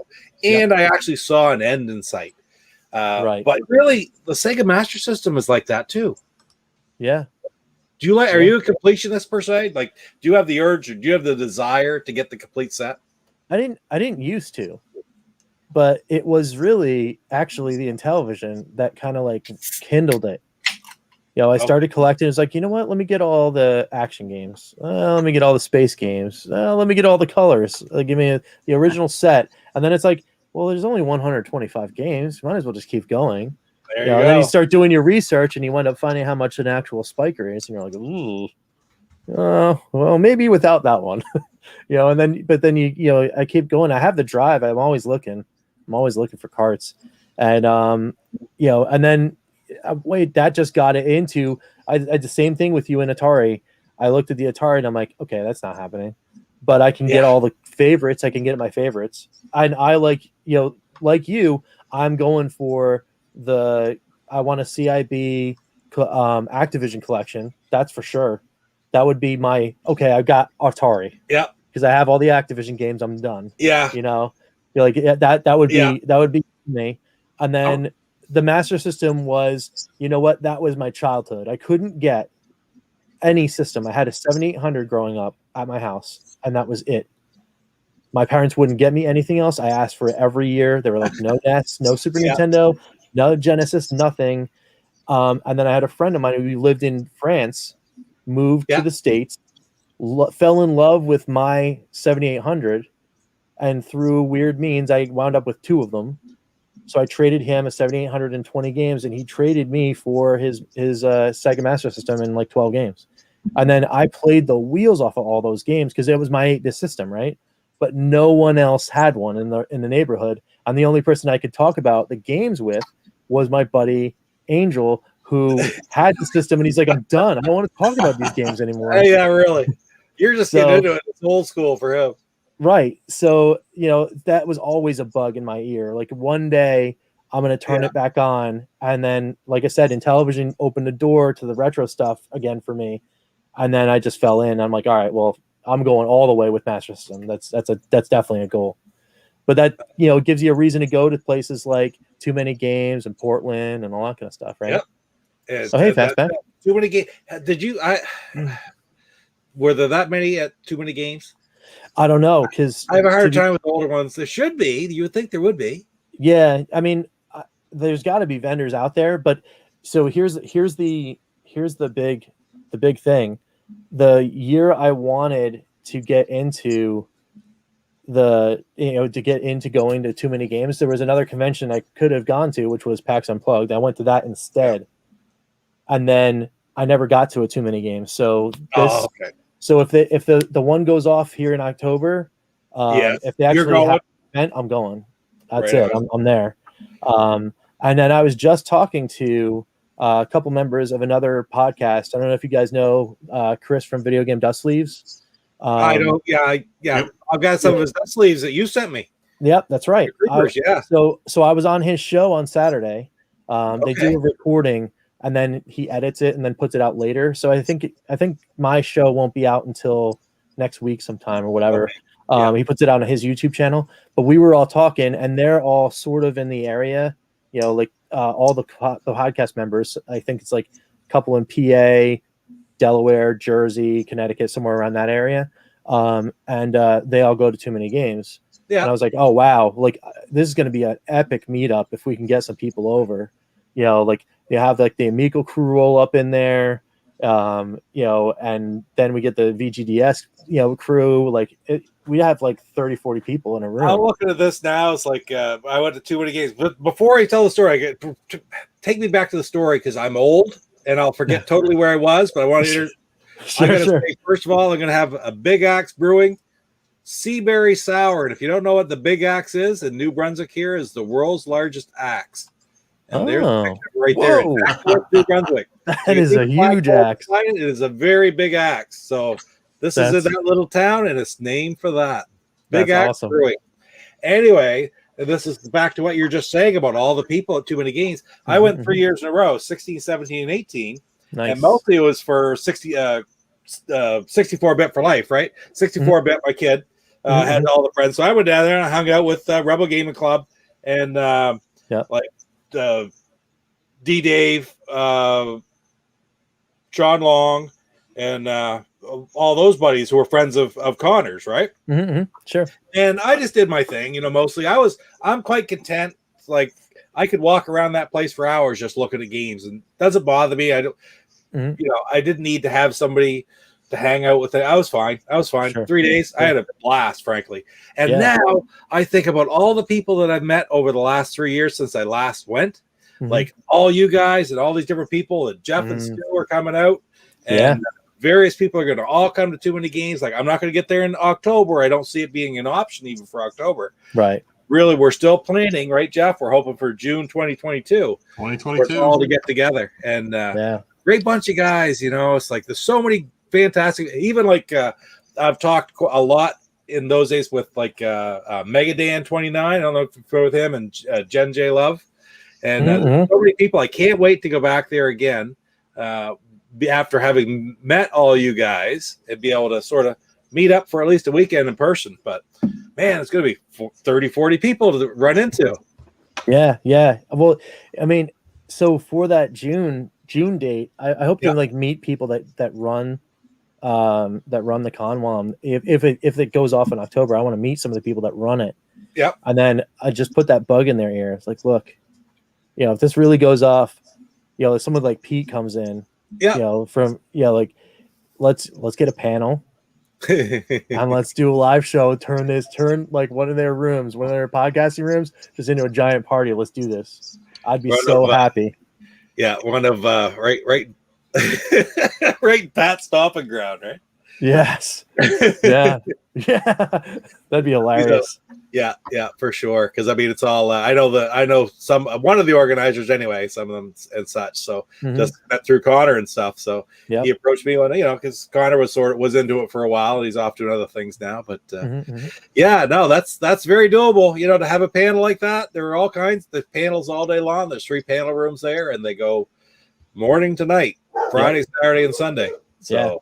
and I actually saw an end in sight. But really, the Sega Master System is like that too. Yeah. Do you like? Are you a completionist per se? Like, do you have the urge or do you have the desire to get the complete set? I didn't used to, but it was really actually the Intellivision that kind of like kindled it. I started collecting. It's like, you know what? Let me get all the action games. Let me get all the space games. Let me get all the colors. Give me the original set. And then it's like, well, there's only 125 games. Might as well just keep going. There you go. Then you start doing your research, and you wind up finding how much an actual spiker is, and you're like, ooh, well, maybe without that one, And then you I keep going. I have the drive. I'm always looking for carts, and and then that just got it into. I did the same thing with you in Atari. I looked at the Atari, and I'm like, okay, that's not happening. But I can get all the favorites. I can get my favorites, and I like you. I'm going for I want a CIB Activision collection. That's for sure. That would be I've got Atari. Yeah. Because I have all the Activision games. I'm done. Yeah. That would be me. And then the Master System was, that was my childhood. I couldn't get any system. I had a 7800 growing up at my house, and that was it. My parents wouldn't get me anything else. I asked for it every year. They were like, no NES, no Super Nintendo, no Genesis, nothing. And then I had a friend of mine who lived in France, moved to the States, fell in love with my 7800, and through weird means, I wound up with 2 of them. So I traded him a 7820 games, and he traded me for his Sega Master System in like 12 games. And then I played the wheels off of all those games because it was my 8-bit system, right? But no one else had one in the neighborhood. And the only person I could talk about the games with was my buddy Angel, who had the system, and he's like, I'm done. I don't want to talk about these games anymore. Hey, yeah, really. You're just getting into it. It's old school for him. Right. So, that was always a bug in my ear. Like one day I'm going to turn it back on. And then, like I said, Intellivision opened the door to the retro stuff again for me. And then I just fell in. I'm like, all right, well, I'm going all the way with Master System. That's definitely a goal. But that, gives you a reason to go to places like Too Many Games and Portland and all that kind of stuff, right? Yep. And, so, hey, Fastback. Too Many Games. Were there that many at Too Many Games? I don't know, because I have a hard time with the older ones. There should be. You would think there would be. Yeah, I mean, there's got to be vendors out there. But so here's the big thing. The year I wanted to get into going to Too Many Games, there was another convention I could have gone to, which was PAX Unplugged. I went to that instead, and then I never got to a Too Many Games. So So if the one goes off here in October, if they actually have an event, I'm going. That's right. I'm there. And then I was just talking to a couple members of another podcast. I don't know if you guys know Chris from Video Game Dust Sleeves. I don't. Yeah. I've got some of his dust sleeves that you sent me. Yep, that's right. So I was on his show on Saturday. They do a recording, and then he edits it and then puts it out later. So I think my show won't be out until next week sometime or whatever. Okay. He puts it out on his YouTube channel. But we were all talking, and they're all sort of in the area. All the podcast members. I think it's like a couple in PA, Delaware, Jersey, Connecticut, somewhere around that area. And they all go to Too Many Games. Yeah. And I was like, oh wow, like this is going to be an epic meetup if we can get some people over. You have like the Amico crew roll up in there, and then we get the VGDS, crew. Like we have like 30, 40 people in a room. I'm looking at this now. It's like I went to Too Many Games. But before I tell the story, take me back to the story because I'm old and I'll forget totally where I was. But I want to. I'm going to say first of all, I'm going to have a Big Axe Brewing Seaberry Sour, and if you don't know what the Big Axe is, in New Brunswick here is the world's largest axe. And there's the right there in New Brunswick. That is a huge axe. It is a very big axe. So this is in that little town, and it's named for that. Big Axe Brewing. Anyway, this is back to what you're just saying about all the people at Too Many Games. I went 3 years in a row, 16, 17, and 18. Nice. And mostly it was for 64-bit for life, right? 64-bit, my kid had all the friends. So I went down there and I hung out with Rebel Gaming Club and D-Dave, John Long, and all those buddies who were friends of Connor's, right? Sure. And I just did my thing, mostly. I'm quite content. Like I could walk around that place for hours just looking at games, and it doesn't bother me. I don't, I didn't need to have somebody to hang out with. I was fine. Sure. 3 days. I had a blast, frankly. And now I think about all the people that I've met over the last 3 years since I last went. Like all you guys and all these different people, and Jeff and Stu are coming out, and various people are going to all come to Too Many Games. Like I'm not going to get there in October. I don't see it being an option even for October. Right. Really, we're still planning, right, Jeff? We're hoping for June 2022. 2022. All to get together, and great bunch of guys. It's like there's so many fantastic. Even like I've talked a lot in those days with like Megadan 29. I don't know if you're familiar with him, and Jen J Love, and so many people. I can't wait to go back there again after having met all you guys and be able to sort of meet up for at least a weekend in person. But man, it's going to be 30, 40 people to run into. Yeah. Well, I mean, so for that June date, I hope to like meet people that run the con while if it goes off in October. I want to meet some of the people that run it. Yeah. And then I just put that bug in their ear. It's like, look, if this really goes off, someone like Pete comes in, like let's get a panel. And let's do a live show. Turn like one of their podcasting rooms, just into a giant party. Let's do this. I'd be so happy. Yeah, one of right Right, Pat stomping ground, right? Yes. Yeah. Yeah. That'd be hilarious. Yeah, for sure. Because I mean, it's all I know some one of the organizers anyway, some of them and such. So just met through Connor and stuff. So he approached me when because Connor was into it for a while. And he's off doing other things now. But yeah, no, that's very doable. To have a panel like that. There are all kinds of panels all day long. There's 3 panel rooms there, and they go morning to night, Friday, Saturday, and Sunday. So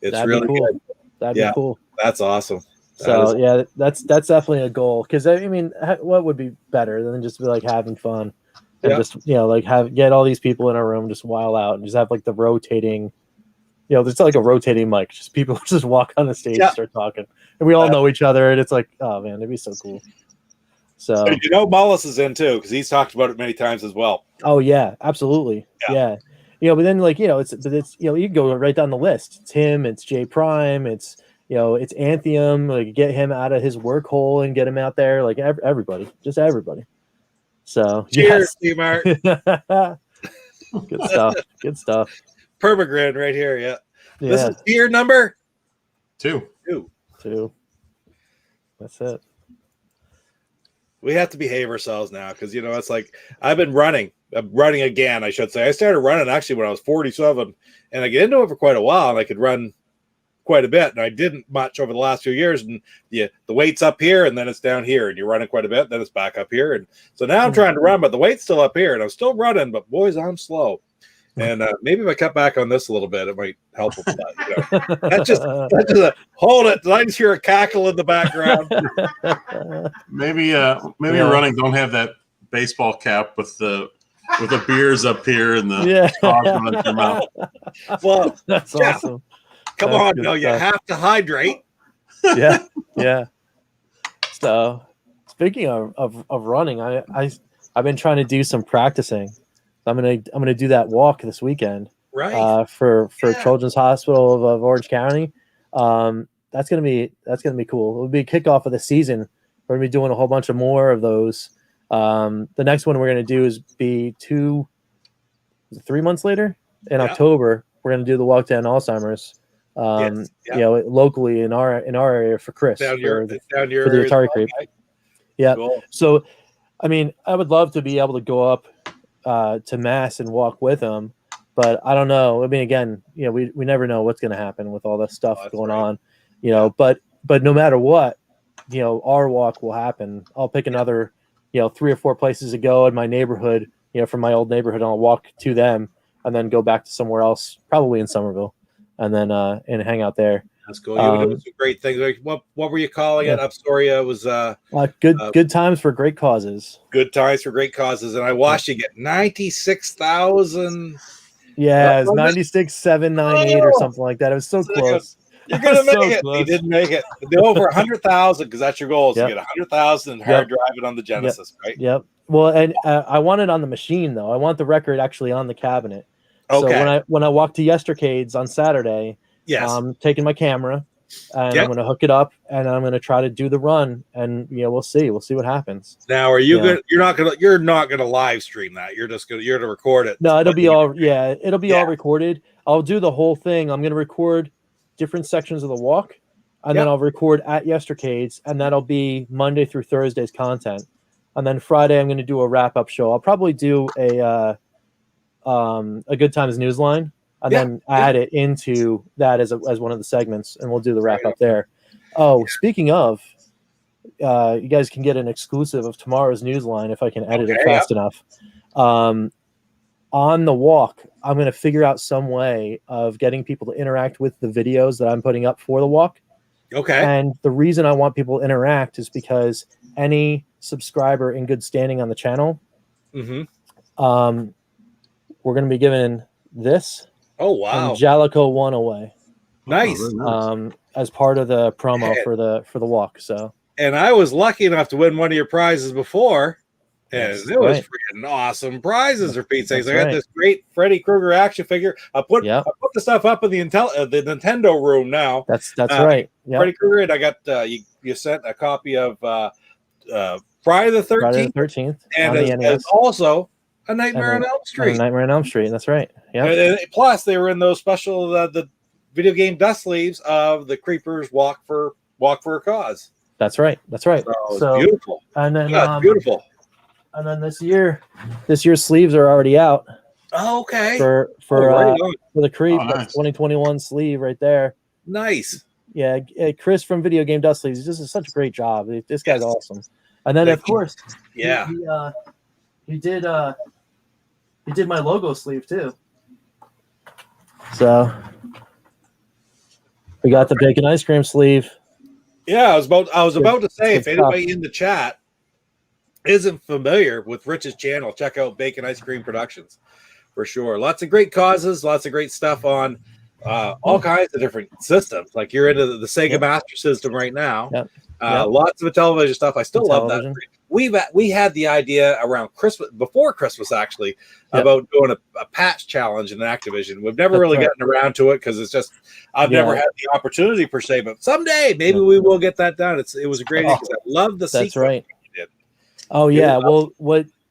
it's that'd really be cool. good. That'd be cool. That's awesome. So that's definitely a goal. Because I mean, what would be better than just be like having fun and just get all these people in a room, just while out, and just have like the rotating. There's like a rotating mic. Just people just walk on the stage and start talking, and we all know each other, and it's like, oh man, it'd be so cool. So Mullis is in too, because he's talked about it many times as well. Oh yeah, absolutely. Yeah. But then it's you can go right down the list. It's him, it's J Prime, it's it's Anthium, like get him out of his work hole and get him out there, like everybody. So cheers, T-Mart. Good stuff. Permagrin right here, This is tier number 2. That's it. We have to behave ourselves now because it's like I'm running again, I should say. I started running actually when I was 47, and I get into it for quite a while, and I could run quite a bit, and I didn't much over the last few years. And the weight's up here, and then it's down here, and you're running quite a bit, then it's back up here, and so now I'm trying to run, but the weight's still up here, and I'm still running, but boys, I'm slow. And maybe if I cut back on this a little bit, it might help with that. That's just hold it. Did I just hear a cackle in the background? Maybe you're running. Don't have that baseball cap with the beers up here and the fog running through your mouth. Well, that's awesome. Come on, no, you have to hydrate. Yeah. So, speaking of running, I've been trying to do some practicing. I'm gonna do that walk this weekend, right? For Children's Hospital of Orange County. That's gonna be cool. It'll be a kickoff of the season. We're gonna be doing a whole bunch of more of those. The next one we're gonna do is 3 months later in October. We're gonna do the walk down Alzheimer's. Locally in our area for Chris for the Atari Creep. Yeah. Cool. So, I mean, I would love to be able to go up to Mass and walk with him, but I don't know. I mean, again, we never know what's going to happen with all this stuff going on, but no matter what, our walk will happen. I'll pick another, 3 or 4 places to go in my neighborhood, from my old neighborhood, and I'll walk to them and then go back to somewhere else, probably in Somerville, and then and hang out there. That's cool. You were doing some great things. Like, what were you calling it? Upstoria was good times for great causes. Good times for great causes, and I watched you get 96,000. Yeah, it was 96,798 or something like that. It was so close. You're gonna make it. You didn't make it. Over 100,000 because that's your goal is to get 100,000 and hard drive it on the Genesis, right? Yep. Well, and I want it on the machine though. I want the record actually on the cabinet. Okay. So when I walk to Yestercades on Saturday. Yes. I'm taking my camera and I'm going to hook it up and I'm going to try to do the run and we'll see what happens. Now, are you good? You're not going to live stream that. You're just going to record it. No, it'll be all recorded. I'll do the whole thing. I'm going to record different sections of the walk and then I'll record at Yestercades and that'll be Monday through Thursday's content. And then Friday I'm going to do a wrap up show. I'll probably do a Good Times Newsline. And then add it into that as one of the segments, and we'll do the wrap up there. Oh, speaking of, you guys can get an exclusive of tomorrow's Newsline if I can edit it fast enough. On the walk, I'm going to figure out some way of getting people to interact with the videos that I'm putting up for the walk. Okay. And the reason I want people to interact is because any subscriber in good standing on the channel, we're going to be giving this. Oh wow! Jalico one away. Nice. As part of the promo for the walk. So. And I was lucky enough to win one of your prizes before, and it was freaking awesome prizes for Pete's sakes. I got this great Freddy Krueger action figure. I put the stuff up in the Nintendo room now. That's right. Yep. Freddy Krueger, and I got you sent a copy of Friday the 13th. Friday the 13th. And as also A Nightmare on Elm and Street. a Nightmare on Elm Street. That's right. Yeah. And plus, they were in those special the video game dust sleeves of the Creepers Walk for a Cause. That's right. That's right. So beautiful. And then beautiful. And then this year's sleeves are already out. Oh, okay. For the Creep, that's 2021 sleeve right there. Nice. Yeah, Chris from Video Game Dust Sleeves. This is such a great job. This guy's awesome. And then of course, he did my logo sleeve too. So we got the bacon ice cream sleeve. Yeah, I was about to say, if anybody in the chat isn't familiar with Rich's channel, check out Bacon Ice Cream Productions for sure. Lots of great causes, lots of great stuff on all kinds of different systems. Like you're into the Sega Master System right now. Yep. Lots of television stuff. I still love that. We had the idea around Christmas, before Christmas actually, about doing a patch challenge in Activision. We've never really gotten around to it because it's just I've never had the opportunity per se. But someday maybe we will get that done. It was a great idea because I love the sequence. That's right. You did. Oh yeah. Well,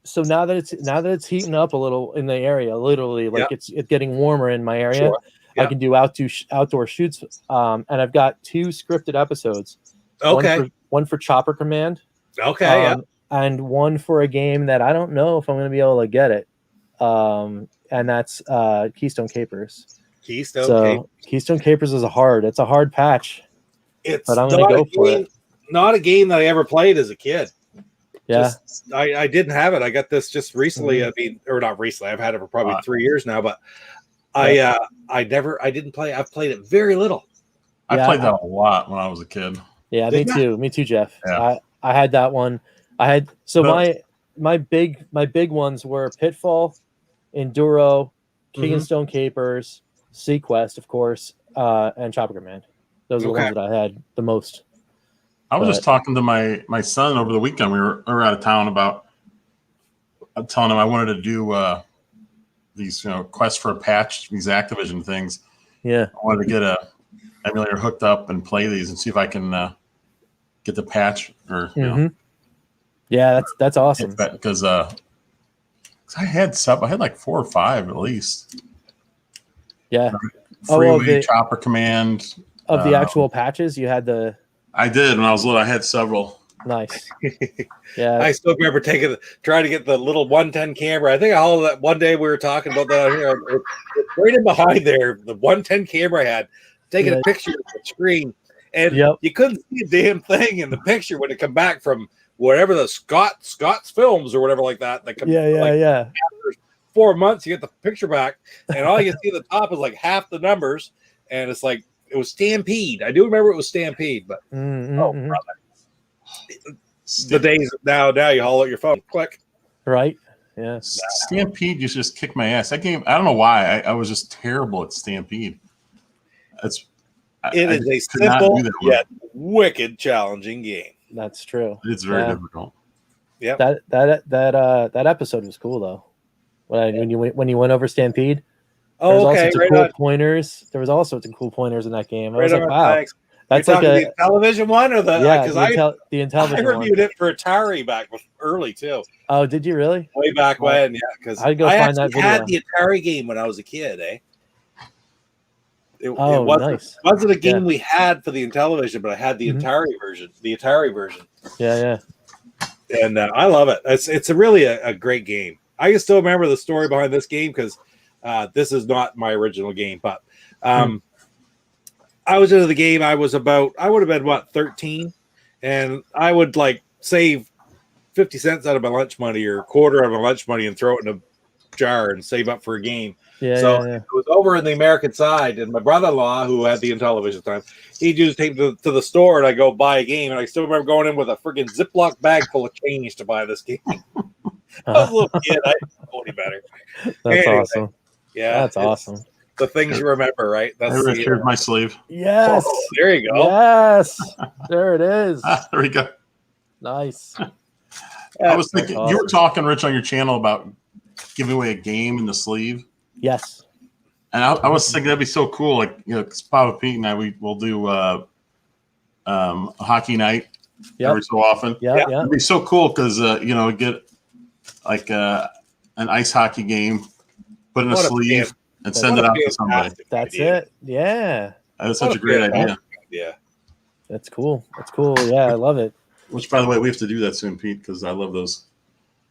so now that it's heating up a little in the area, literally like it's getting warmer in my area. Sure. I can do outdoor shoots, and I've got 2 scripted episodes. Okay. One for Chopper Command. Okay. And one for a game that I don't know if I'm going to be able to get it. And that's Keystone Capers. Keystone Capers is it's a hard patch. But I'm going to go for it. Not a game that I ever played as a kid. Yeah. I didn't have it. I got this just recently. I mean, or not recently. I've had it for probably 3 years now, but I didn't play. I've played it very little. I played that a lot when I was a kid. Yeah, me too, Jeff. Yeah. I had that one. My big ones were Pitfall, Enduro, King and Stone Capers, Sequest, of course, and Chopper Command. Those are the ones that I had the most. I was just talking to my son over the weekend. We were out of town I'm telling him I wanted to do these quests for a patch, these Activision things. Yeah. I wanted to get a emulator hooked up and play these and see if I can get the patch or yeah, that's awesome. Because I had like 4 or 5 at least. Yeah. Freeway, Chopper Command. Of the actual patches, you had the. I did when I was little. I had several. Nice. Yeah. I still remember trying to get the little 110 camera. I think I hauled that one day we were talking about that out here. Right in behind there, the 110 camera I had taking a picture of the screen. And you couldn't see a damn thing in the picture when it come back from whatever the Scott's films or whatever like that. After 4 months, you get the picture back, and all you see at the top is like half the numbers, and it's like it was Stampede. I do remember it was Stampede, but brother, the days now you haul out your phone, click. Right. Yeah. Stampede used to just kick my ass. That game, I don't know why. I was just terrible at Stampede. It is a simple yet wicked challenging game. That's true. It's very difficult. Yeah. That episode was cool though. When you went over Stampede. Oh, okay. Cool pointers. There was all sorts of cool pointers in that game. I was like, wow. Thanks. That's You're like the Intellivision one or the the Intellivision. I reviewed it for Atari back early too. Oh, did you really? Way back when, yeah. Because I find that video. had the Atari game when I was a kid, eh? It nice. wasn't a game we had for the Intellivision, but I had the Atari version. The Atari version. Yeah. And I love it. It's really a great game. I can still remember the story behind this game because this is not my original game, but I was into the game. I would have been 13, and I would like save 50 cents out of my lunch money or a quarter of my lunch money and throw it in a jar and save up for a game. Yeah. It was over in the American side, and my brother-in-law, who had the Intellivision at the time, he just take me to the store and I go buy a game, and I still remember going in with a freaking Ziploc bag full of change to buy this game. I was a little kid. I didn't know any better. That's awesome. Yeah, that's awesome. The things you remember, right? Here's my sleeve. Yes. Oh, there you go. Yes. There it is. There we go. Nice. I was thinking you were talking, Rich, on your channel about giving away a game in the sleeve. Yes. And I was thinking that'd be so cool. Like, because Papa Pete and I, we'll do a hockey night every so often. Yeah. It'd be so cool because, get like an ice hockey game, put in a What a sleeve, and send what it a out to somebody. fantastic That's idea. it. Yeah. That's such a great idea. Yeah. That's cool. That's cool. Yeah, I love it. Which, by the way, we have to do that soon, Pete, because I love those.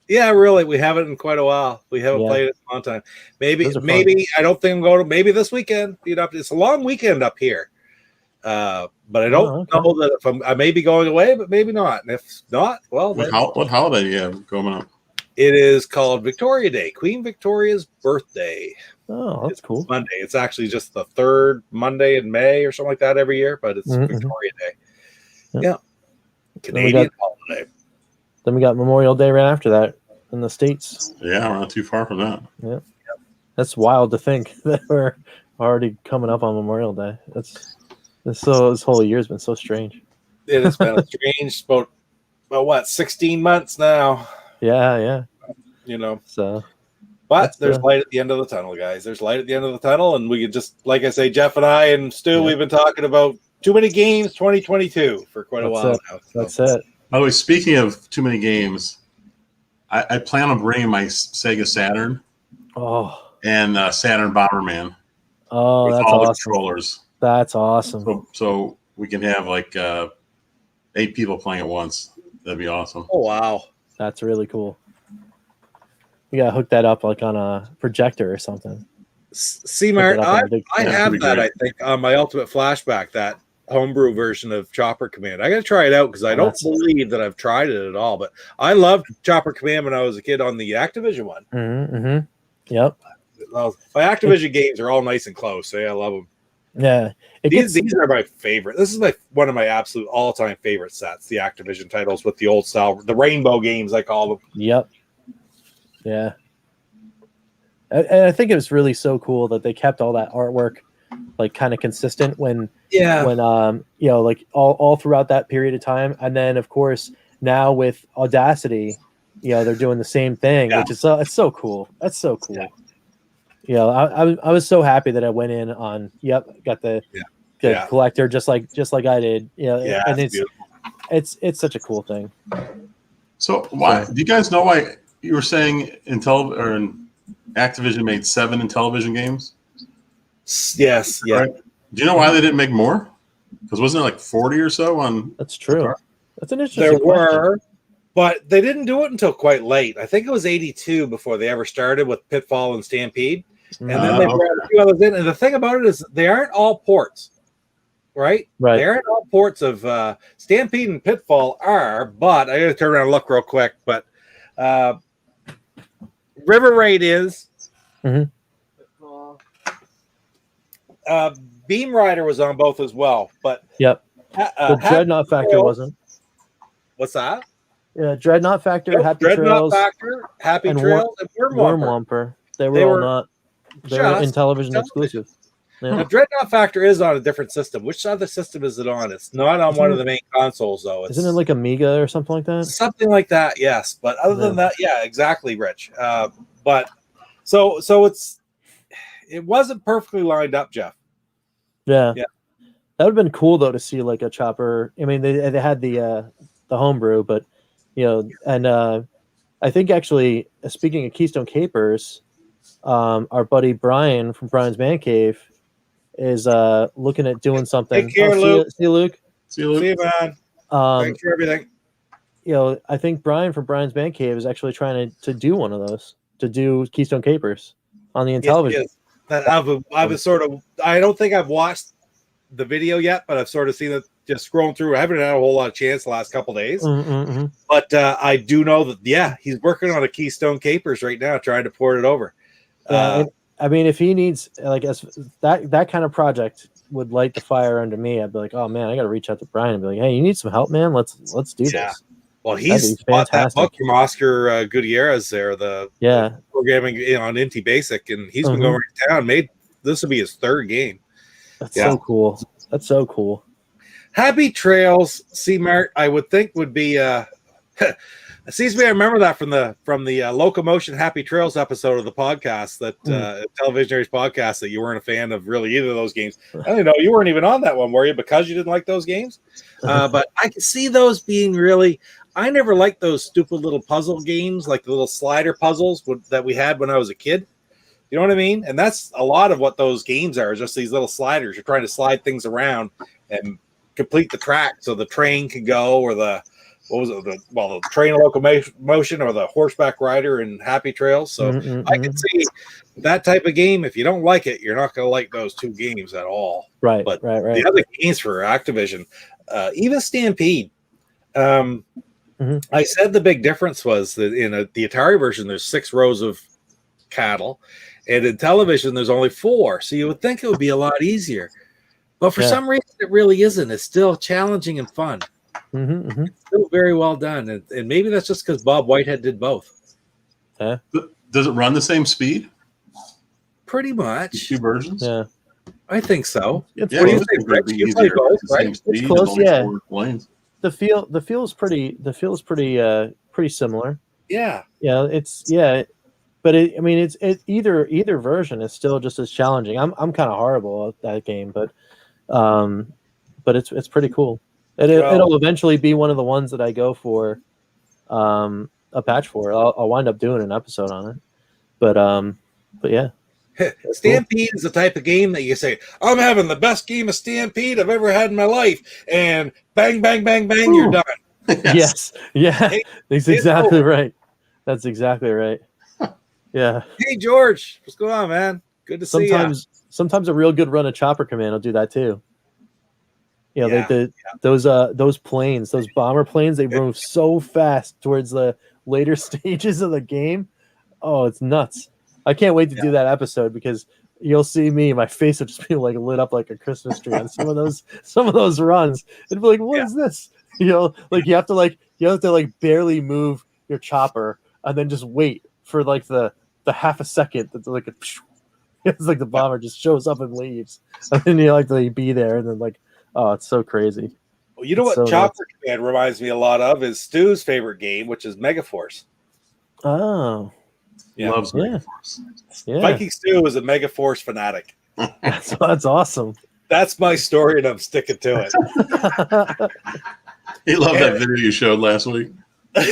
Yeah, really. We haven't in quite a while. We haven't Yeah. played it in a long time. Maybe Those are fun. I don't think I'm going to maybe this weekend. It's a long weekend up here. But I don't know that if I may be going away, but maybe not. And if not, well, then What holiday do you have going up? it is called Victoria Day, Queen Victoria's birthday. Oh, that's cool. Monday. It's actually just the third Monday in May or something like that every year, but it's Mhm. Victoria Day. Yep. Yeah. Canadian holiday. Then we got Memorial Day right after that in the States. Yeah, we're not too far from that. Yeah. That's wild to think that we're already coming up on Memorial Day. This whole year's been so strange. It has been a strange about what, 16 months now. Yeah. So but there's light at the end of the tunnel, guys. There's light at the end of the tunnel, and we could just, like I say, Jeff and I and Stu, we've been talking about too many games 2022 for quite a while now. That's it. By the way, speaking of too many games, I plan on bringing my Sega Saturn and Saturn Bomberman. Oh, with that's all the awesome. controllers. That's awesome. So we can have like 8 people playing at once. That'd be awesome. Oh, wow. That's really cool. You gotta hook that up like on a projector or something. See, Mark, I have that, great. I think, on my Ultimate Flashback, that homebrew version of Chopper Command. I got to try it out because I don't believe that I've tried it at all. But I loved Chopper Command when I was a kid on the Activision one. Mm-hmm. Yep. My Activision games are all nice and close. So yeah, I love them. Yeah. These are my favorite. This is one of my absolute all-time favorite sets, the Activision titles with the old style, the rainbow games, I call them. Yep. Yeah. And I think it was really so cool that they kept all that artwork like kind of consistent when like all throughout that period of time. And then of course now with Audacity, they're doing the same thing, which is it's so cool. That's so cool. Yeah. I was so happy that I went in on got the collector just like I did. And it's such a cool thing. So why do you guys know why you were saying Activision made 7 Intellivision games? Yes. Yeah. Right? Do you know why they didn't make more? Because wasn't there like 40 or so on? That's true. That's an interesting. There were, but they didn't do it until quite late. I think it was 82 before they ever started with Pitfall and Stampede, and then they brought a few others in. And the thing about it is they aren't all ports, right? They aren't all ports of Stampede and Pitfall are, but I got to turn around and look real quick. But River Raid is. Mm-hmm. Beam Rider was on both as well, but the Dreadnought Factor wasn't. What's that? Yeah, Dreadnought Factor, Happy Trails, Happy Trails, and Worm Womper. They were all not. They were Intellivision exclusive. Yeah. Now, Dreadnought Factor is on a different system. Which other system is it on? It's not on one of the main consoles, though. Isn't it like Amiga or something like that? Something like that, yes. But other than that, exactly, Rich. But so it wasn't perfectly lined up, Jeff. Yeah. That would have been cool though to see like a Chopper. I mean, they had the homebrew, but and I think actually speaking of Keystone Capers, our buddy Brian from Brian's Man Cave is looking at doing something. Take care, Luke. See See you, you, Luke. See you, man. Thanks for everything. I think Brian from Brian's Man Cave is actually trying to do one of those, to do Keystone Capers on the Intellivision. Yes. I was sort of. I don't think I've watched the video yet, but I've sort of seen it just scrolling through. I haven't had a whole lot of chance the last couple of days, but I do know that he's working on a Keystone Capers right now, trying to port it over. I mean, if he needs that kind of project would light the fire under me, I'd be like, oh man, I got to reach out to Brian and be like, hey, you need some help, man? Let's do this. Well, he's bought that book from Oscar Gutierrez there, the programming on Inti Basic, and he's been going to town. This will be his 3rd game. That's so cool. That's so cool. Happy Trails, C-Mart, I would think would be Seems to me I remember that from the Locomotion Happy Trails episode of the podcast, that Televisionaries podcast, that you weren't a fan of really either of those games. I don't know, you weren't even on that one, were you? Because you didn't like those games? But I can see those being really. I never liked those stupid little puzzle games, like the little slider puzzles that we had when I was a kid. You know what I mean? And that's a lot of what those games are, is just these little sliders. You're trying to slide things around and complete the track so the train can go, or the train locomotion, or the horseback rider in Happy Trails. So I can see that type of game. If you don't like it, you're not going to like those two games at all. Right. But right. the other games for Activision, even Stampede. I said the big difference was that in the Atari version, there's 6 rows of cattle, and in Television, there's only 4. So you would think it would be a lot easier. But for some reason, it really isn't. It's still challenging and fun. It's still very well done. And maybe that's just because Bob Whitehead did both. Does it run the same speed? Pretty much. 2 versions? Yeah. I think so. It's What do you close. think, Rick? You play both, right? It's close, yeah. The feel is pretty similar. Yeah. But it's either version is still just as challenging. I'm kind of horrible at that game, but it's pretty cool. It'll eventually be one of the ones that I go for a patch for. I'll wind up doing an episode on it. But yeah. Stampede is the type of game that you say, I'm having the best game of Stampede I've ever had in my life, and bang, bang, bang, bang, you're done. Yes. Yeah. That's exactly right. That's exactly right. Yeah. Hey George, what's going on, man? Good to see you. Sometimes a real good run of Chopper Command will do that too. You know, those planes, those bomber planes, they move so fast towards the later stages of the game. Oh, it's nuts. I can't wait to do that episode, because you'll see me, my face will just be like lit up like a Christmas tree on some of those runs. It'd be like, what is this? You know, like you have to barely move your chopper and then just wait for like the half a second that's like it's like the bomber just shows up and leaves, and then you like to be there, and then like, oh, it's so crazy. Well, you know what Chopper Command reminds me a lot of is Stu's favorite game, which is Megaforce. Oh, yeah, loves Megaforce. Yeah. Viking Stu is a Megaforce fanatic. That's awesome. That's my story, and I'm sticking to it. He loved that video you showed last week. and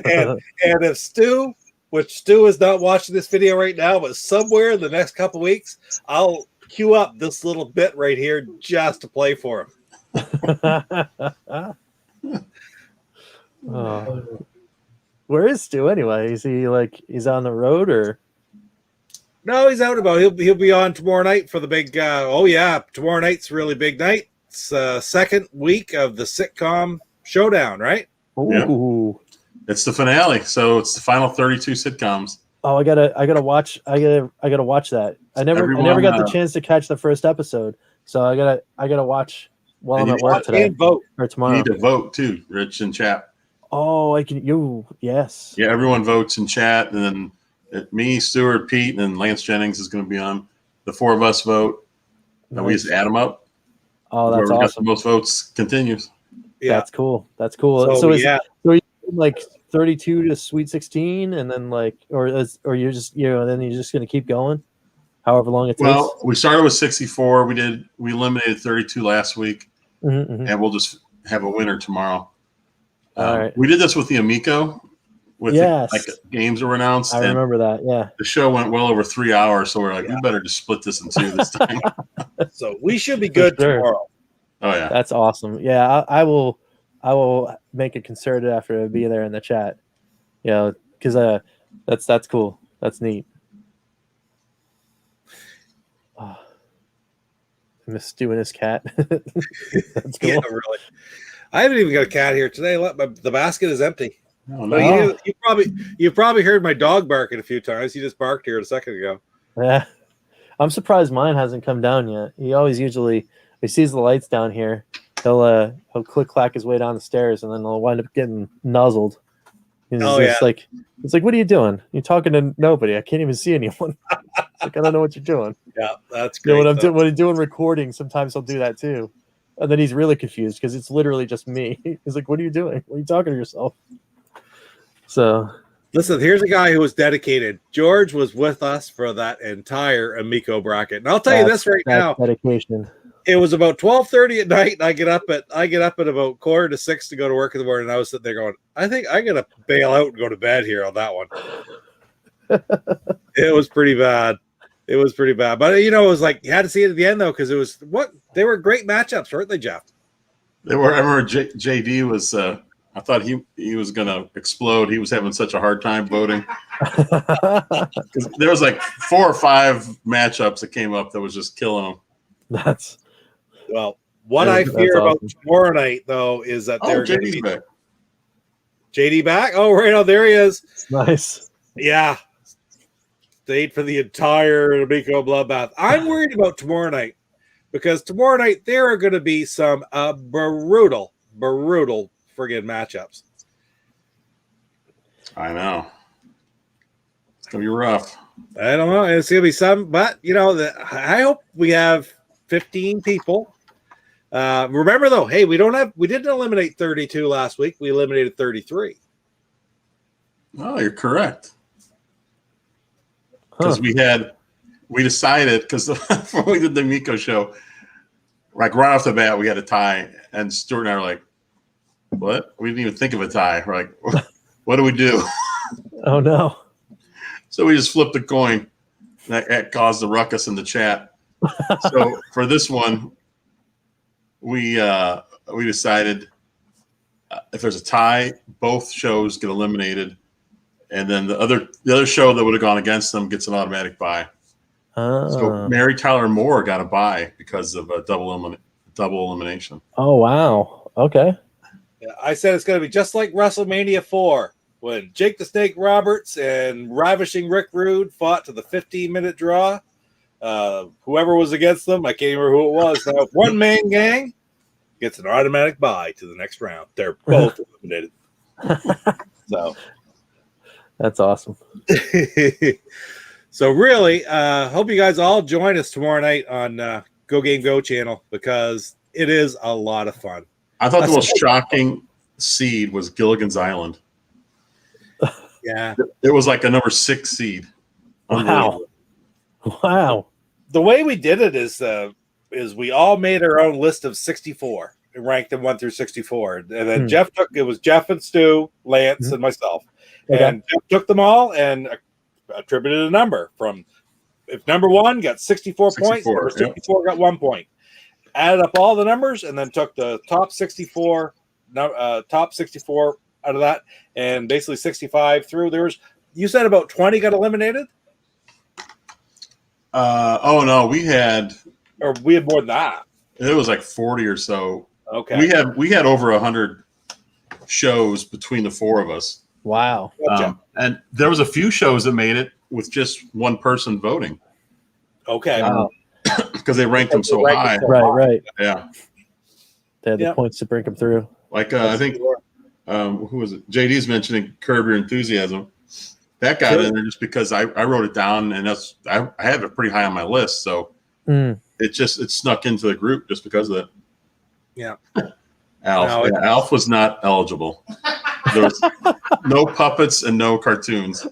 if Stu, which Stu is not watching this video right now, but somewhere in the next couple weeks, I'll queue up this little bit right here just to play for him. Where is Stu anyway? Is he he's on the road, or? No, he's out about. He'll be on tomorrow night for the big. Tomorrow night's a really big night. It's second week of the sitcom showdown, right? Ooh. Yeah. It's the finale, so it's the final 32 sitcoms. Oh, I gotta watch. I gotta watch that. I never got the chance to catch the first episode, so I gotta watch while I'm at work today. Vote or tomorrow. You need to vote too, Rich, in chat. Oh, I can. Yes. Yeah, everyone votes in chat, and then me, Stuart, Pete, and then Lance Jennings is going to be on. The 4 of us vote, and we just add them up. Oh, that's Whoever awesome. gets the most votes continues. Yeah, that's cool. That's cool. So you like 32 to Sweet 16, and then or you're just then you're just going to keep going, however long it takes. Well, we started with 64. We eliminated 32 last week, and we'll just have a winner tomorrow. All right. We did this with the Amico, with games that were announced. I remember that. Yeah. The show went well over 3 hours, so we're like, we better just split this in 2 this time. So we should be good tomorrow. Oh yeah, that's awesome. Yeah, I will make a concerted effort to be there in the chat. Because that's cool. That's neat. I miss Stu and his cat. That's cool. Yeah, really. I haven't even got a cat here today. The basket is empty. Oh, no. You probably heard my dog barking a few times. He just barked here a second ago. Yeah, I'm surprised mine hasn't come down yet. He sees the lights down here. He'll click clack his way down the stairs, and then he'll wind up getting nuzzled. It's like, what are you doing? You're talking to nobody. I can't even see anyone. I don't know what you're doing. Yeah, that's great. When I'm doing recording, sometimes he'll do that too. And then he's really confused because it's literally just me. He's like, "What are you doing? What are you talking to yourself?" So, listen, here's a guy who was dedicated. George was with us for that entire Amico bracket, and I'll tell you this right now: dedication. It was about 12:30 at night, and I get up at about 5:45 to go to work in the morning. And I was sitting there going, "I think I'm gonna bail out and go to bed here on that one." It was pretty bad. It was pretty bad, but it was like you had to see it at the end though, because they were great matchups, weren't they, Jeff? They were. I remember JD was. I thought he was going to explode. He was having such a hard time voting. There was like 4 or 5 matchups that came up that was just killing him. That's I fear about tomorrow night though is that they're going to be back. JD back. Oh, right, oh, there he is. Nice. Yeah. Stayed for the entire Amico bloodbath. I'm worried about tomorrow night because tomorrow night there are going to be some brutal friggin' matchups. I know. It's going to be rough. I don't know. It's going to be some, but I hope we have 15 people. Remember though, hey, we didn't eliminate 32 last week. We eliminated 33. Oh, you're correct. Because we decided, because when we did the Miko show, like right off the bat, we had a tie, and Stuart and I were like, what? We didn't even think of a tie. We're like, what do we do? Oh, no. So we just flipped a coin. That caused a ruckus in the chat. So for this one, we decided if there's a tie, both shows get eliminated. And then the other show that would have gone against them gets an automatic bye. So Mary Tyler Moore got a bye because of a double elimination. Oh, wow. Okay. Yeah, I said it's going to be just like WrestleMania 4 when Jake the Snake Roberts and Ravishing Rick Rude fought to the 15-minute draw. Whoever was against them, I can't remember who it was. Now, one-man gang gets an automatic bye to the next round. They're both eliminated. So that's awesome. So really, hope you guys all join us tomorrow night on Go Game Go channel because it is a lot of fun. I thought the most shocking seed was Gilligan's Island. Yeah. It was like a number 6 seed. Wow. The way we did it is we all made our own list of 64 and ranked them 1 through 64. And then Jeff and Stu, Lance, and myself. Okay. And Jeff took them all and attributed a number from if number 1 got 64 points, number 64 got 1 point. Added up all the numbers and then took the top 64 out of that and basically 65 through. You said about 20 got eliminated? Oh no, we had more than that. It was like 40 or so. Okay. We had over 100 shows between the 4 of us. Wow. And there was a few shows that made it with just one person voting. Okay. Because they ranked them so high. Right. Yeah. They had the points to break them through. Like I think who was it? JD's mentioning Curb Your Enthusiasm. That got in there just because I wrote it down and I have it pretty high on my list. So it snuck into the group just because of that. Yeah. Alf was not eligible. There was no puppets and no cartoons.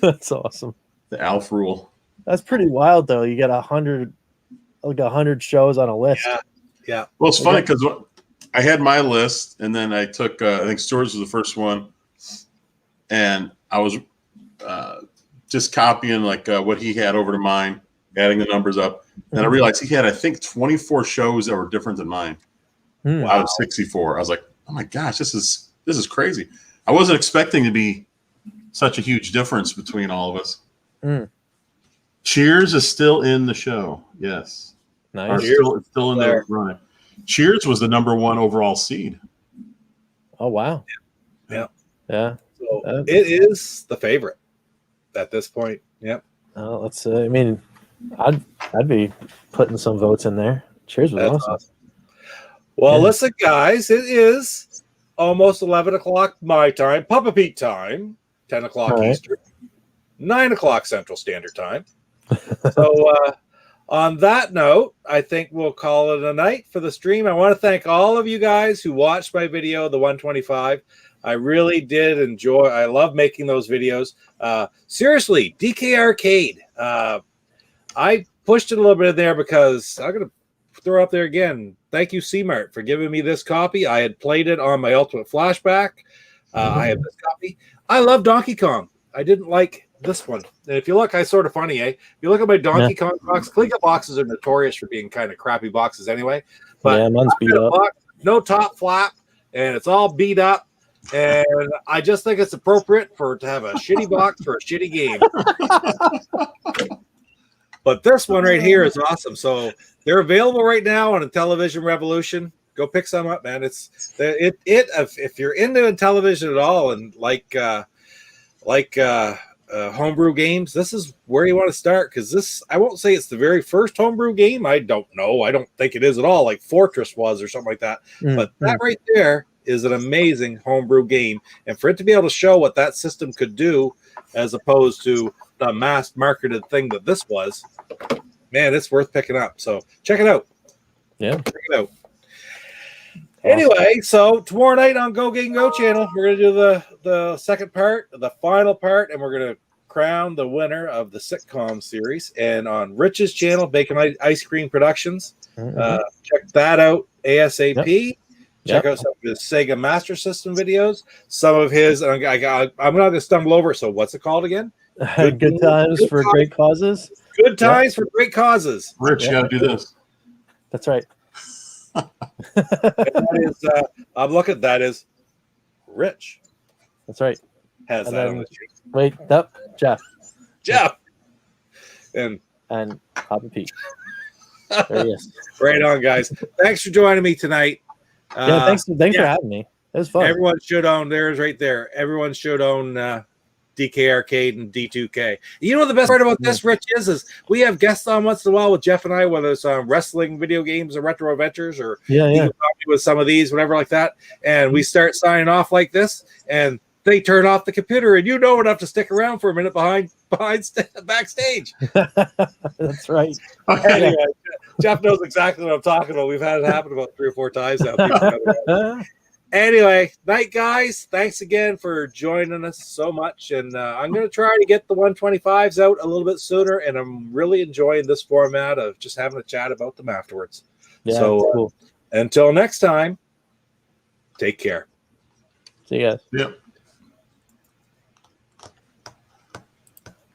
That's awesome. The Alf rule. That's pretty wild, though. You get 100 shows on a list. Yeah. Well, it's funny because I had my list, and then I took I think Stuart's was the first one, and I was just copying what he had over to mine, adding the numbers up, and I realized he had I think 24 shows that were different than mine. Out of 64, I was like, oh my gosh, this is crazy. I wasn't expecting to be such a huge difference between all of us. Cheers is still in the show. Yes. Nice. It's still in there running. Cheers was the number 1 overall seed. Oh, wow. Yeah. So it is the favorite at this point. Yep. Let's I mean, I'd be putting some votes in there. Cheers was awesome. Well, listen, guys, it is almost 11 o'clock my time, Papa Pete time, 10 o'clock Eastern, 9 o'clock Central Standard Time. So On that note, I think we'll call it a night for the stream. I want to thank all of you guys who watched my video, the 125. I really did enjoy. I love making those videos. Seriously, DK Arcade. I pushed it a little bit in there because I'm going to throw up there again. Thank you, C-Mart, for giving me this copy. I had played it on my Ultimate Flashback. I have this copy. I love Donkey Kong. I didn't like this one. And if you look, I sort of funny, eh? If you look at my Donkey Kong box, Coleco boxes are notorious for being kind of crappy boxes anyway. But mine's beat up. Box, no top flap, and it's all beat up. And I just think it's appropriate to have a shitty box for a shitty game. But this one right here is awesome. So they're available right now on Intellivision Revolution. Go pick some up, man. If you're into Intellivision at all and like homebrew games, this is where you want to start, because this, I won't say it's the very first homebrew game. I don't know. I don't think it is at all, like Fortress was or something like that. But that right there is an amazing homebrew game, and for it to be able to show what that system could do as opposed to the mass marketed thing that this was, man, it's worth picking up. So check it out. Yeah, check it out. Anyway, so tomorrow night on Go Game Go channel, we're gonna do the second part, the final part, and we're gonna crown the winner of the sitcom series. And on Rich's channel, Bacon Ice Cream Productions, check that out ASAP. Check out some of his Sega Master System videos. Some of his, I'm not going to stumble over. So what's it called again? Good times for great causes. Good times for great causes. Rich, you got to do this. That's right. That is, I'm looking. That is Rich. That's right. Has and that then, on the street. Wait, nope, Jeff. And Papa Pete. There he is. Right on, guys. Thanks for joining me tonight. Yeah, thanks for having me. It was fun. Everyone should own. There's right there. Everyone should own DK Arcade and D2K. You know what the best part about this, Rich, is we have guests on once in a while with Jeff and I, whether it's wrestling, video games, or retro adventures, or with some of these, whatever like that. And we start signing off like this, and they turn off the computer, and enough to stick around for a minute backstage. That's right. Anyway, Jeff knows exactly what I'm talking about. We've had it happen about 3 or 4 times now. Anyway, night, guys. Thanks again for joining us so much. And I'm going to try to get the 125s out a little bit sooner. And I'm really enjoying this format of just having a chat about them afterwards. Yeah, so cool. Until next time, take care. See you guys. Yep.